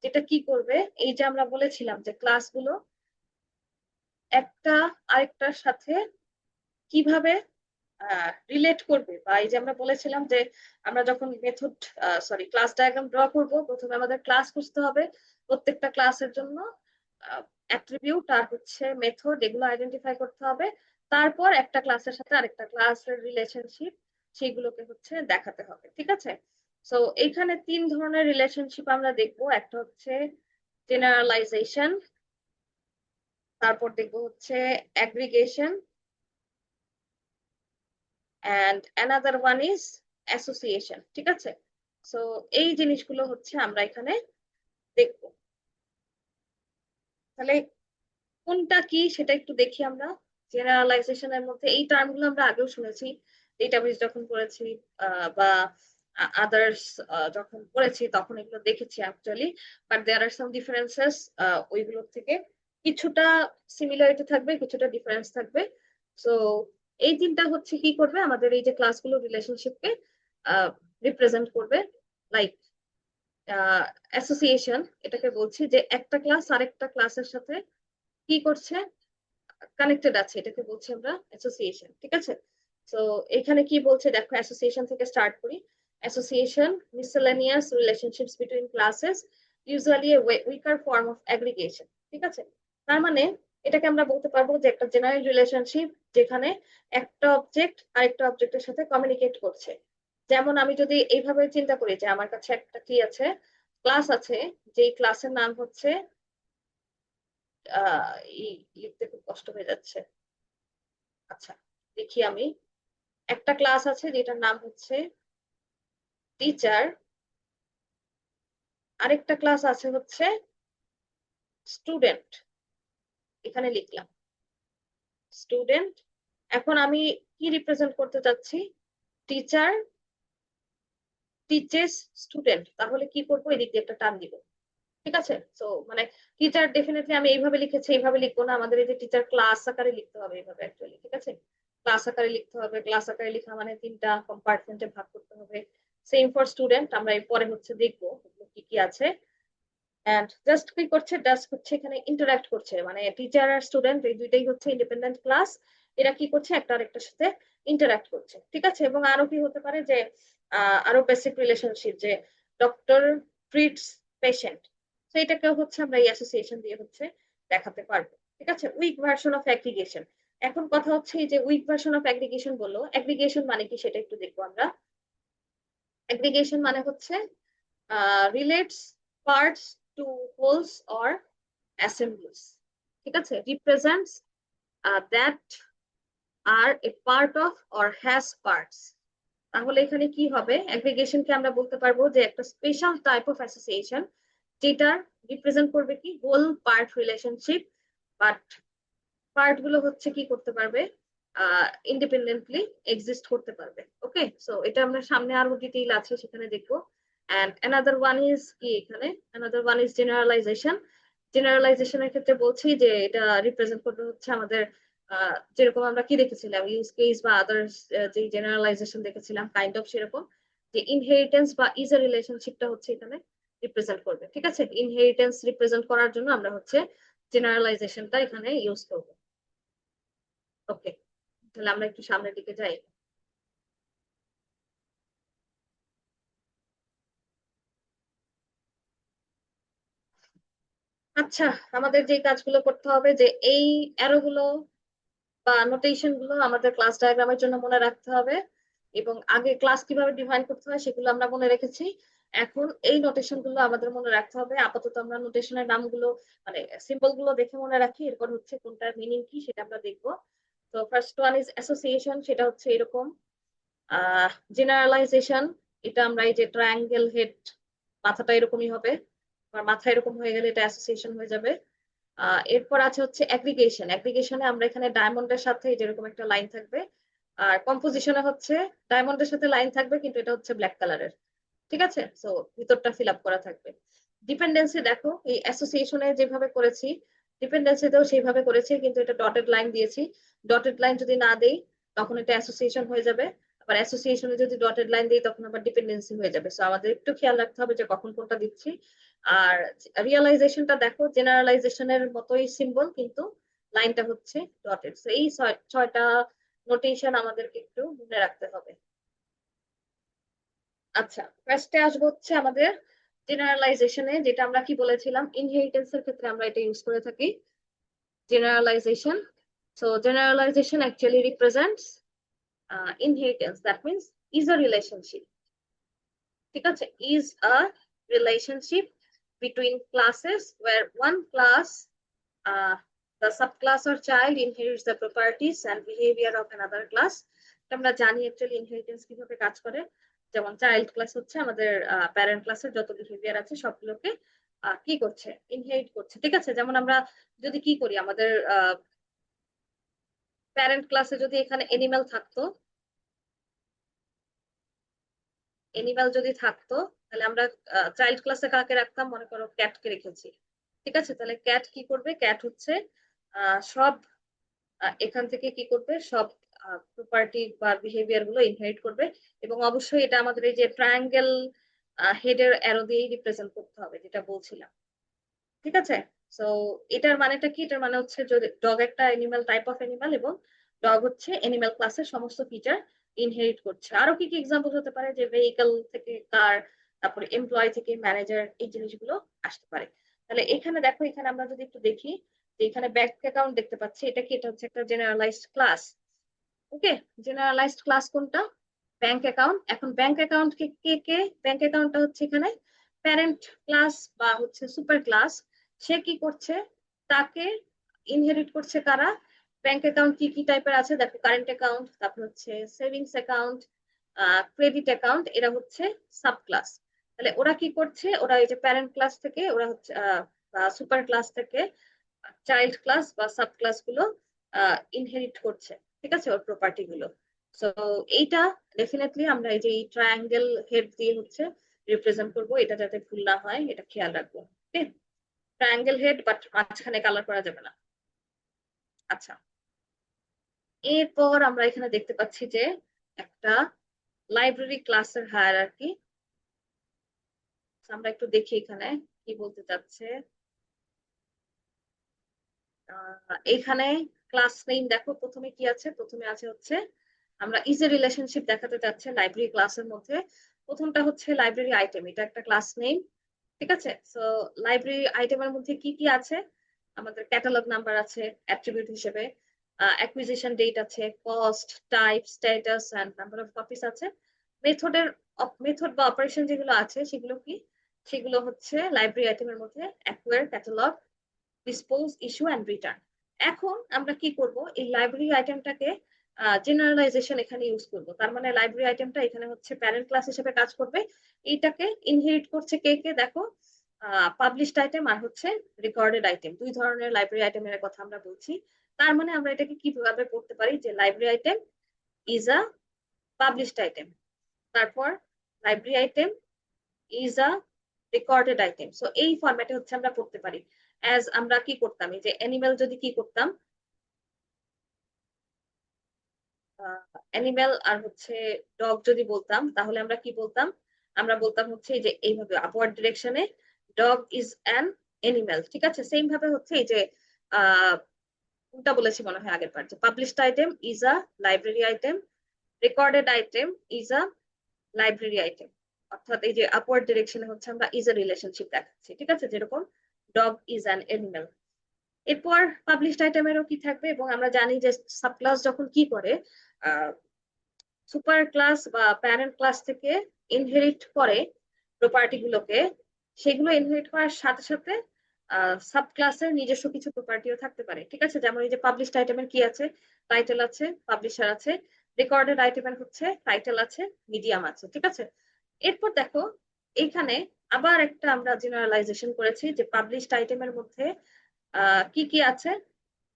যেটা কি করবে, এই যে আমরা বলেছিলাম যে ক্লাসগুলো একটা আরেকটার সাথে কিভাবে রিলেট করবে, বা এই যে আমরা বলেছিলাম যে আমরা যখন মেথড ক্লাস ডায়াগ্রাম ড্র করব, প্রথমে আমাদের ক্লাস খুঁজতে হবে, প্রত্যেকটা ক্লাসের জন্য অ্যাট্রিবিউট আর হচ্ছে মেথড এগুলো আইডেন্টিফাই করতে হবে, তারপর একটা ক্লাসের সাথে আরেকটা ক্লাসের রিলেশনশিপ সেগুলোকে হচ্ছে দেখাতে হবে, ঠিক আছে। সো এইখানে তিন ধরনের রিলেশনশিপ আমরা দেখবো। একটা হচ্ছে জেনারালাইজেশন, তারপর দেখবো হচ্ছে aggregation, and another one is association, ঠিক আছে। সো এই জিনিসগুলো হচ্ছে আমরা এখানে দেখবো। তাহলে কোনটা কি সেটা একটু দেখি আমরা। জেনারালাইজেশনের মধ্যে এই টার্মগুলো আমরা আগেও শুনেছি, ডেটাবেস যখন করেছি বা আদার্স যখন করেছি তখন এগুলো দেখেছি actually. But there are some differences, ওইগুলোর থেকে কিছুটা সিমিলারিটি থাকবে, কিছুটা ডিফারেন্স থাকবে। সো এই তিনটা হচ্ছে কি করবে, আমাদের এই যে ক্লাসগুলো রিলেশনশিপকে রিপ্রেজেন্ট করবে। লাইক অ্যাসোসিয়েশন, এটাকে বলছি যে একটা ক্লাস আরেকটা ক্লাসের সাথে কি করছে, কানেক্টেড আছে, এটাকে বলছি আমরা অ্যাসোসিয়েশন, ঠিক আছে। তো এখানে কি বলছে দেখো, অ্যাসোসিয়েশন থেকে স্টার্ট করি। Association miscellaneous relationships between classes, usually a weaker form of aggregation, ঠিক আছে। তার মানে এটাকে আমরা বলতে পারবো যে একটা জেনারেল রিলেশনশিপ, যেখানে একটা অবজেক্ট আরেকটা অবজেক্টের সাথে কমিউনিকেট করছে। যেমন আমি যদি এইভাবে চিন্তা করি যে আমার কাছে একটা কি আছে, ক্লাস আছে, যেই ক্লাসের নাম হচ্ছে লিখতে খুব কষ্ট হয়ে যাচ্ছে। আচ্ছা, দেখি আমি, একটা ক্লাস আছে যেটার নাম হচ্ছে টিচার, আরেকটা ক্লাস আছে হচ্ছে স্টুডেন্ট, এখানে লিখলাম স্টুডেন্ট। এখন আমি কি রিপ্রেজেন্ট করতে চাচ্ছি, টিচার টিচেস স্টুডেন্ট, তাহলে কি করবো, এদিক দিয়ে একটা টান দিব, ঠিক আছে। তো মানে টিচার ডেফিনেটলি আমি এইভাবে লিখেছি, এইভাবে লিখবো না, আমাদের এই যে টিচার ক্লাস আকারে লিখতে হবে এইভাবে অ্যাকচুয়ালি, ঠিক আছে। ক্লাস আকারে লিখতে হবে, ক্লাস আকারে লেখা মানে তিনটা কম্পার্টমেন্টে ভাগ করতে হবে। সেম ফর স্টুডেন্ট, আমরা এরপরে হচ্ছে দেখবো কি কি আছে। এন্ড জাস্ট কি করছে, জাস্ট হচ্ছে এখানে ইন্টারাক্ট করছে, মানে টিচার আর স্টুডেন্ট এই দুইটাই হচ্ছে ইন্ডিপেন্ডেন্ট ক্লাস, এরা কি করছে একটা আরেকটার সাথে ইন্টারাক্ট করছে, ঠিক আছে। এবং আরো কি হতে পারে যে আরো বেসিক রিলেশনশিপ, যে ডক্টর ট্রিটস পেশেন্ট, তো এটাকে হচ্ছে আমরা এই অ্যাসোসিয়েশন দিয়ে হচ্ছে দেখাতে পারবো, ঠিক আছে। উইক ভার্সন অফ অ্যাগ্রিগেশন, এখন কথা হচ্ছে এই যে উইক ভার্সন অফ অ্যাগ্রিগেশন বললো, অ্যাগ্রিগেশন মানে কি সেটা একটু দেখবো আমরা। অ্যাগ্রিগেশন মানে হচ্ছে relates parts to wholes or assemblies, ঠিক আছে, represents that are a part of or has parts, তাহলে এখানে কি হবে, অ্যাগ্রিগেশনকে আমরা বলতে পারবো যে একটা স্পেশাল টাইপ অফ অ্যাসোসিয়েশন যেটা রিপ্রেজেন্ট করবে কি whole part relationship, but part গুলো হচ্ছে কি করতে পারবে, ইন্ডিপেন্ডেন্টলি এক্সিস্ট করতে পারবে। ওকে, সো এটা আমরা সামনে আরো ডিটেইল আছে সেখানে দেখবো। এন্ড অ্যানাদার ওয়ান ইজ কি, এখানে অ্যানাদার ওয়ান ইজ জেনারেলাইজেশন। জেনারেলাইজেশনের ক্ষেত্রে বলছি যে এটা রিপ্রেজেন্ট করতে হচ্ছে আমাদের যেরকম আমরা কি দেখেছিলাম ইউজ কেস বা আদার্স, যে জেনারেলাইজেশন দেখেছিলাম কাইন্ড অফ সেরকম, যে ইনহেরিটেন্স বা ইজার রিলেশনশিপটা হচ্ছে এখানে রিপ্রেজেন্ট করবে। ঠিক আছে, ইনহেরিটেন্স রিপ্রেজেন্ট করার জন্য আমরা হচ্ছে জেনারেলাইজেশনটা এখানে ইউজ করবো। ওকে, তাহলে আমরা একটু সামনের দিকে যাই। আচ্ছা, আমাদের যে কাজগুলো করতে হবে, যে এই অ্যারো গুলো বা নোটেশন গুলো আমাদের ক্লাস ডায়াগ্রামের জন্য মনে রাখতে হবে, এবং আগে ক্লাস কিভাবে ডিফাইন করতে হয় সেগুলো আমরা মনে রেখেছি। এখন এই নোটেশন গুলো আমাদের মনে রাখতে হবে। আপাতত আমরা নোটেশনের নামগুলো মানে সিম্বল গুলো দেখে মনে রাখি, এরপর হচ্ছে কোনটার মিনিং কি সেটা আমরা দেখবো। তো ফার্স্ট ওয়ান ইজ অ্যাসোসিয়েশন, সেটা হচ্ছে এরকম। জেনারেলাইজেশন, এটা আমরা এই যে ট্রায়াঙ্গেল হেড, মাথাটা এরকমই হবে, আর মাথা এরকম হয়ে গেলে এটা অ্যাসোসিয়েশন হয়ে যাবে। এরপর আছে হচ্ছে অ্যাগ্রিগেশন। অ্যাগ্রিগেশনে আমরা এখানে ডায়মন্ডের সাথে যেরকম একটা লাইন থাকবে, আর কম্পোজিশনে হচ্ছে ডায়মন্ডের সাথে লাইন থাকবে কিন্তু এটা হচ্ছে ব্ল্যাক কালারের। ঠিক আছে, সো ভিতরটা ফিল আপ করা থাকবে। ডিপেন্ডেন্সি দেখো এই অ্যাসোসিয়েশনে যেভাবে করেছি, ডিপেন্ডেন্সিতেও সেইভাবে করেছি, কিন্তু এটা ডটেড লাইন দিয়েছি। ডটেড লাইন যদি না দেই তখন এটা অ্যাসোসিয়েশন হয়ে যাবে, আবার অ্যাসোসিয়েশনে যদি ডটেড লাইন দিই তখন আবার ডিপেন্ডেন্সি হয়ে যাবে। সো আমাদের একটু খেয়াল রাখতে হবে যে কখন কোনটা দিচ্ছি। আর রিয়েলাইজেশনটা দেখো জেনারেলাইজেশনের মতোই সিম্বল, কিন্তু লাইনটা হচ্ছে ডটেড। সো এই ছয়টা নোটেশন আমাদেরকে একটু মনে রাখতে হবে। আচ্ছা, ফার্স্টে আসবো হচ্ছে আমাদের জেনারেলাইজেশনে, যেটা আমরা কি বলেছিলাম ইনহেরিটেন্সের ক্ষেত্রে আমরা এটা ইউজ করে থাকি, generalisation. So generalisation actually represents inheritance, that means is a relationship। ঠিক আছে, is a relationship between classes where one class, uh, the subclass or child inherits the properties and behavior of another class। আমরা জানি actually inheritance কিভাবে কাজ করে। যেমন child class হচ্ছে আমাদের প্যারেন্ট ক্লাসের যত বিহেভিয়ার আছে সবগুলোকে কি করছে, ইনহেরিট করছে। ঠিক আছে, যেমন আমরা যদি কি করি, আমাদের প্যারেন্ট ক্লাসে যদি এখানে এনিম্যাল থাকতো, এনিম্যাল যদি থাকতো তাহলে আমরা চাইল্ড ক্লাসে কাকে রাখতাম, মনে করো ক্যাটকে রেখেছি। ঠিক আছে, তাহলে ক্যাট কি করবে, ক্যাট হচ্ছে সব এখান থেকে কি করবে, সব প্রপার্টি বা বিহেভিয়ার গুলো ইনহেরিট করবে। এবং অবশ্যই এটা আমাদের এই যে ট্রায়াঙ্গেল হেডের অ্যারো দিয়েই রিপ্রেজেন্ট করতে হবে, যেটা বলছিলাম। ঠিক আছে, সো এটার মানেটা কি, এটার মানে হচ্ছে যদি ডগ একটা এনিম্যাল টাইপ অফ এনিম্যাল, এবং ডগ হচ্ছে এনিম্যাল ক্লাসের সমস্ত ফিচার ইনহেরিট করছে। আরো কি কি এক্সাম্পল হতে পারে, যে ভেহিকল থেকে কার, তারপরে এমপ্লয় থেকে ম্যানেজার, এই জিনিসগুলো আসতে পারে। তাহলে এখানে দেখো, এখানে আমরা যদি একটু দেখি, যে এখানে ব্যাংক অ্যাকাউন্ট দেখতে পাচ্ছি, এটা কি, এটা হচ্ছে একটা জেনারেলাইজড ক্লাস। ওকে, জেনারেলাইজড ক্লাস কোনটা, ব্যাংক অ্যাকাউন্ট। এখন ব্যাংক অ্যাকাউন্ট কে কে কে ব্যাংক অ্যাকাউন্টটা হচ্ছে এখানে প্যারেন্ট ক্লাস বা হচ্ছে সুপার ক্লাস। সে কি করছে, তাকে ইনহেরিট করছে কারা, ব্যাংক অ্যাকাউন্ট কি কি টাইপের আছে দেখো, কারেন্ট অ্যাকাউন্ট, তারপর হচ্ছে সেভিংস অ্যাকাউন্ট, ক্রেডিট অ্যাকাউন্ট, এরা হচ্ছে সাব ক্লাস। তাহলে ওরা কি করছে, ওরা এই যে প্যারেন্ট ক্লাস থেকে, ওরা হচ্ছে সুপার ক্লাস থেকে চাইল্ড ক্লাস বা সাব ক্লাস গুলো ইনহেরিট করছে। ঠিক আছে, ওর প্রপার্টি গুলো। সো এইটা ডেফিনেটলি আমরা এই যে এই ট্রায়াঙ্গেল হেড দিয়ে হচ্ছে রিপ্রেজেন্ট করবো, এটা যাতে ভুল না হয় এটা খেয়াল রাখবো। ওকে, ট্রায়াঙ্গেল হেড, বাট মাঝখানে কালার করা যাবে না। আচ্ছা, এরপর আমরা এখানে দেখতে পাচ্ছি যে একটা লাইব্রেরি ক্লাসের হায়ারার্কি। আমরা একটু দেখি এখানে কি বলতে চাচ্ছে। এখানে ক্লাস নেম দেখো, প্রথমে কি আছে, প্রথমে আছে হচ্ছে আমরা ইজি রিলেশনশিপ দেখাতে চাচ্ছে লাইব্রেরি ক্লাসের মধ্যে। প্রথমটা হচ্ছে লাইব্রেরি আইটেম, এটা একটা ক্লাস নেম। ঠিক আছে, সো লাইব্রেরি আইটেমের মধ্যে কি কি আছে, আমাদের ক্যাটালগ নাম্বার আছে অ্যাট্রিবিউট হিসেবে, অ্যাকুইজিশন ডেট আছে, cost, type, status and number of copies আছে। মেথডের মেথড বা অপারেশন যেগুলো আছে সেগুলো কি, সেগুলো হচ্ছে লাইব্রেরি আইটেমের মধ্যে acquire, catalogue, dispose, issue and return. এখন আমরা কি করব, এই লাইব্রেরি আইটেমটাকে জেনারেলাইজেশন এখানে ইউজ করব। তার মানে লাইব্রেরি আইটেমটা এখানে হচ্ছে প্যারেন্ট ক্লাস হিসেবে কাজ করবে। এইটাকে ইনহেরিট করছে কে কে, দেখো পাবলিশড আইটেম আর হচ্ছে রেকর্ডেড আইটেম, দুই ধরনের লাইব্রেরি আইটেমের কথা আমরা বলছি। তার মানে আমরা এটাকে কিভাবে পড়তে পারি যে library item is a published item, তারপর library item is a recorded item. So এই ফরম্যাটে হচ্ছে আমরা পড়তে পারি। অ্যাজ আমরা কি করতাম, এই যে অ্যানিমেল যদি কি করতাম, অ্যানিমেল আর হচ্ছে ডগ যদি বলতাম তাহলে আমরা কি বলতাম, আমরা বলতাম হচ্ছে এই যে এইভাবে আপওয়ার্ড ডিরেকশনে ডগ ইজ অ্যান অ্যানিমেল। ঠিক আছে, সেম ভাবে হচ্ছে এই যে আহ কোনটা বলেছি মনে হয় আগের বার, যে published item is a library item, recorded item is a library item. অর্থাৎ এই যে আপওয়ার্ড ডিরেকশনে হচ্ছে আমরা ইজ এ রিলেশনশিপ দেখাচ্ছি। ঠিক আছে, যেরকম ডগ ইজ অ্যান অ্যানিমেল। এরপর পাবলিশড আইটেমেরও কি থাকবে, এবং আমরা জানি যে সাবক্লাস যখন কি করে সুপার ক্লাস বা প্যারেন্ট ক্লাস থেকে ইনহেরিট করে প্রপার্টি গুলোকে, সেগুলো ইনহেরিট করার সাথে সাথে সাব ক্লাসের নিজস্ব কিছু প্রপার্টিও থাকতে পারে। ঠিক আছে, যেমন এই যে পাবলিশড আইটেমের কি আছে, টাইটেল আছে, পাবলিশার আছে। রেকর্ডেড আইটেমের হচ্ছে টাইটেল আছে, মিডিয়াম আছে। ঠিক আছে, এরপর দেখো এইখানে আবার একটা আমরা জেনারেলাইজেশন করেছি যে পাবলিশড আইটেমের মধ্যে কি কি আছে,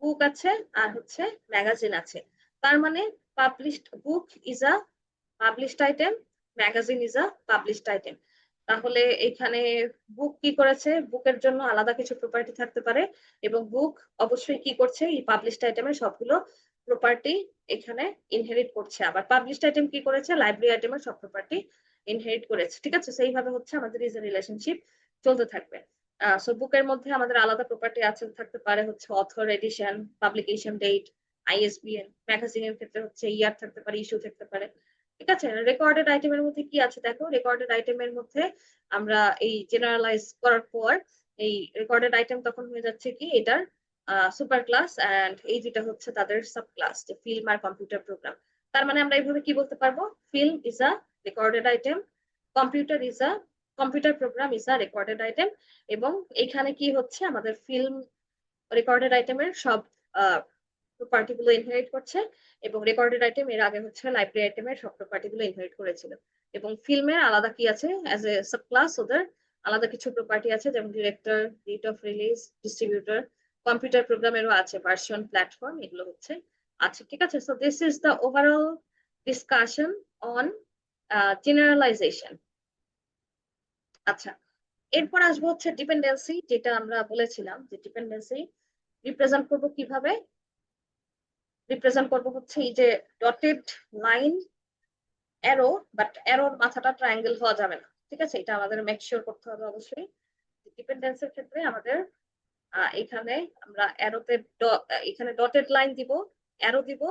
বুক আছে আর হচ্ছে ম্যাগাজিন আছে। তার মানে published book is a published item, magazine is a published item. তাহলে এখানে বুক কি করেছে, বুকের জন্য আলাদা কিছু প্রপার্টি থাকতে পারে, এবং বুক অবশ্যই কি করছে, এই পাবলিশড আইটেমের সবগুলো প্রপার্টি এখানে ইনহেরিট করছে। আবার পাবলিশড আইটেম কি করেছে, লাইব্রেরি আইটেমের সব প্রপার্টি ইনহেরিট করেছে। ঠিক আছে, সেইভাবে হচ্ছে আমাদের এই যে রিলেশনশিপ চলতে থাকবে। সো বুকের মধ্যে আমাদের আলাদা প্রপার্টি আছে, থাকতে পারে হচ্ছে author, edition, publication date, ISBN. ম্যাগাজিনের ক্ষেত্রে হচ্ছে ইয়ার থাকতে পারে, ইস্যু থাকতে পারে। ঠিক আছে, রেকর্ডেড আইটেমের মধ্যে কি আছে দেখো, রেকর্ডেড আইটেমের মধ্যে আমরা এই জেনারেলাইজ করার পর এই রেকর্ডেড আইটেম তখন হয়ে যাচ্ছে কি এটার সুপার ক্লাস, এন্ড এই যেটা হচ্ছে তাদের সাব ক্লাস, যে ফিল্ম আর কম্পিউটার প্রোগ্রাম। তার মানে আমরা এইভাবে কি বলতে পারবো, film is a recorded item, computer is a computer program is a recorded item. এবং এখানে কি হচ্ছে, আমাদের ফিল্ম রেকর্ডেড আইটেমের সব প্রপার্টি গুলো ইনহেরিট করছে, এবং রেকর্ডেড আইটেম এর আগে হচ্ছে লাইব্রেরি আইটেমের সব প্রপার্টি গুলো ইনহেরিট করেছিল। এবং ফিল্মের আলাদা কি আছে, অ্যাজ এ সাব ক্লাস ওদের আলাদা কিছু প্রপার্টি আছে, যেমন director, date of release, distributor. Computer প্রোগ্রামেরও আছে ভার্সন, প্ল্যাটফর্ম, এগুলো হচ্ছে আছে। ঠিক আছে, so this is the overall discussion on generalisation. আচ্ছা, এরপর আসবো হচ্ছে ডিপেন্ডেন্সি, যেটা আমরা বলেছিলাম যে ডিপেন্ডেন্সি রিপ্রেজেন্ট করবো কিভাবে। রিপ্রেজেন্ট করবো হচ্ছে এই যে ডটেড লাইন, অ্যারো, বাট অ্যারোর মাথাটা ট্রায়াঙ্গেল হওয়া যাবে না। ঠিক আছে, এটা আমাদের মেক শিওর করতে হবে অবশ্যই। ডিপেন্ডেন্সের ক্ষেত্রে আমাদের এখানে আমরা অ্যারোতে এখানে ডটেড লাইন দিব, অ্যারো দিব,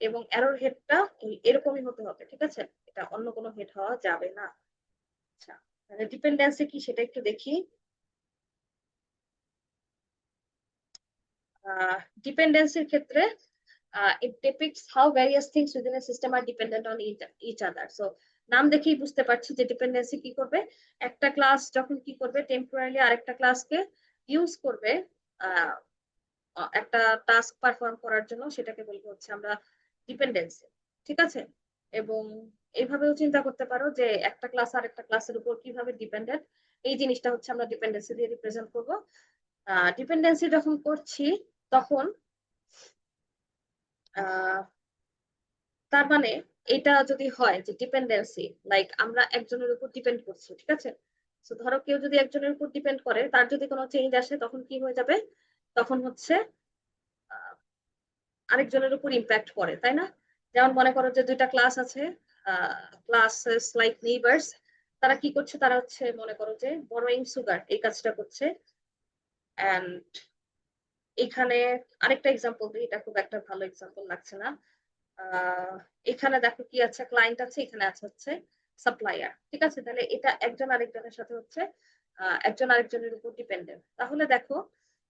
এবং অ্যারোর হেডটা এরকমই হতে হবে। ঠিক আছে, এটা অন্য কোনো হেড হওয়া যাবে না। আচ্ছা, তাহলে ডিপেন্ডেন্সি কি সেটা একটু দেখি। ডিপেন্ডেন্সির ক্ষেত্রে it depicts how various things within a system are dependent on each other. So নাম দেখেই বুঝতে পারছি যে ডিপেন্ডেন্সি কি করবে, একটা ক্লাস যখন কি করবে, টেম্পোরারি আরেকটা ক্লাসকে ইউজ করবে আহ, একটা টাস্ক পারফর্ম করার জন্য, সেটাকে বলবো হচ্ছে আমরা ডিপেন্ডেন্সি। ঠিক আছে, এবং এইভাবেও চিন্তা করতে পারো যে একটা ক্লাস আর একটা ক্লাসের উপর কিভাবে ডিপেন্ডেন্ট, এই জিনিসটা হচ্ছে আমরা ডিপেন্ডেন্সি দিয়ে রিপ্রেজেন্ট করবো। ডিপেন্ডেন্সি যখন করছি তখন আহ তার মানে এটা যদি হয় যে ডিপেন্ডেন্সি, লাইক আমরা একজনের উপর ডিপেন্ড করছি। ঠিক আছে, তো ধরো কেউ যদি একজনের উপর ডিপেন্ড করে, তার যদি কোনো চেঞ্জ আসে তখন কি হয়ে যাবে, তখন হচ্ছে আহ, আরেকজনের উপর ইম্প্যাক্ট পড়ে, তাই না? যেমন মনে করো যে দুইটা ক্লাস আছে, ক্লাসেস লাইক নেইবার্স, তারা কি করছে, তারা হচ্ছে মনে করো যে বড়োইং সুগার এই কাজটা করছে। এন্ড এখানে আরেকটা এক্সাম্পল দিই, এটা খুব একটা ভালো এক্সাম্পল লাগছে না। আহ এখানে দেখো কি আছে, ক্লায়েন্ট আছে, এখানে আছে হচ্ছে সাপ্লায়ার। ঠিক আছে, তাহলে এটা একজন আরেকজনের সাথে হচ্ছে একজন আরেকজনের উপর ডিপেন্ডেন্ট। তাহলে দেখো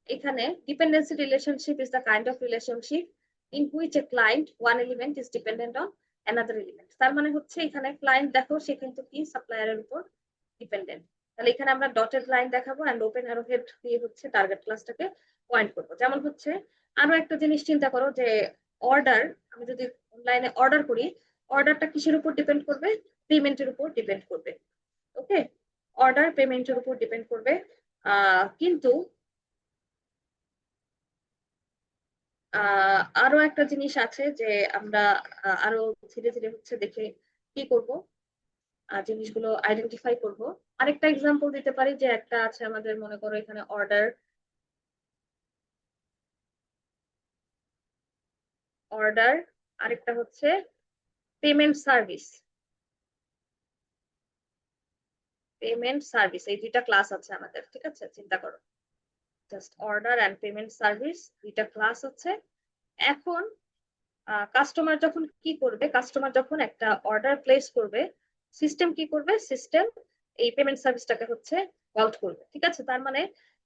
এখানে dependency relationship is the kind of relationship in which a client one element is dependent on another element. তার মানে হচ্ছে এখানে ক্লায়েন্ট দেখো সে কিন্তু কি সাপ্লায়ারের উপর ডিপেন্ডেন্ট। তাহলে এখানে আমরা ডটেড লাইন দেখাবো এন্ড ওপেন অ্যারো হেড দিয়ে হচ্ছে টার্গেট ক্লাসটাকে পয়েন্ট করবো। যেমন হচ্ছে আরো একটা জিনিস চিন্তা করো যে অর্ডার, আমি যদি অনলাইনে অর্ডার করি, অর্ডারটা কিসের উপর ডিপেন্ড করবে? পেমেন্টের উপর ডিপেন্ড করবে। ওকে, অর্ডার পেমেন্টের উপর ডিপেন্ড করবে। কিন্তু আরো একটা জিনিস আছে যে আমরা আরো ধীরে ধীরে হচ্ছে দেখে কি করব, জিনিসগুলো আইডেন্টিফাই করব। আরেকটা এক্সাম্পল দিতে পারি যে একটা আছে আমাদের, মনে করো এখানে অর্ডার, অর্ডার আরেকটা হচ্ছে পেমেন্ট সার্ভিস। পেমেন্ট সার্ভিস, এই দুইটা ক্লাস আছে আমাদের, ঠিক আছে? চিন্তা করো, just order and payment service, দুইটা ক্লাস আছে। এখন কাস্টমার যখন কি করবে, কাস্টমার যখন একটা অর্ডার প্লেস করবে, সিস্টেম কি করবে? সিস্টেম এই পেমেন্ট সার্ভিসটাকে হচ্ছে কল করবে, ঠিক আছে? তার মানে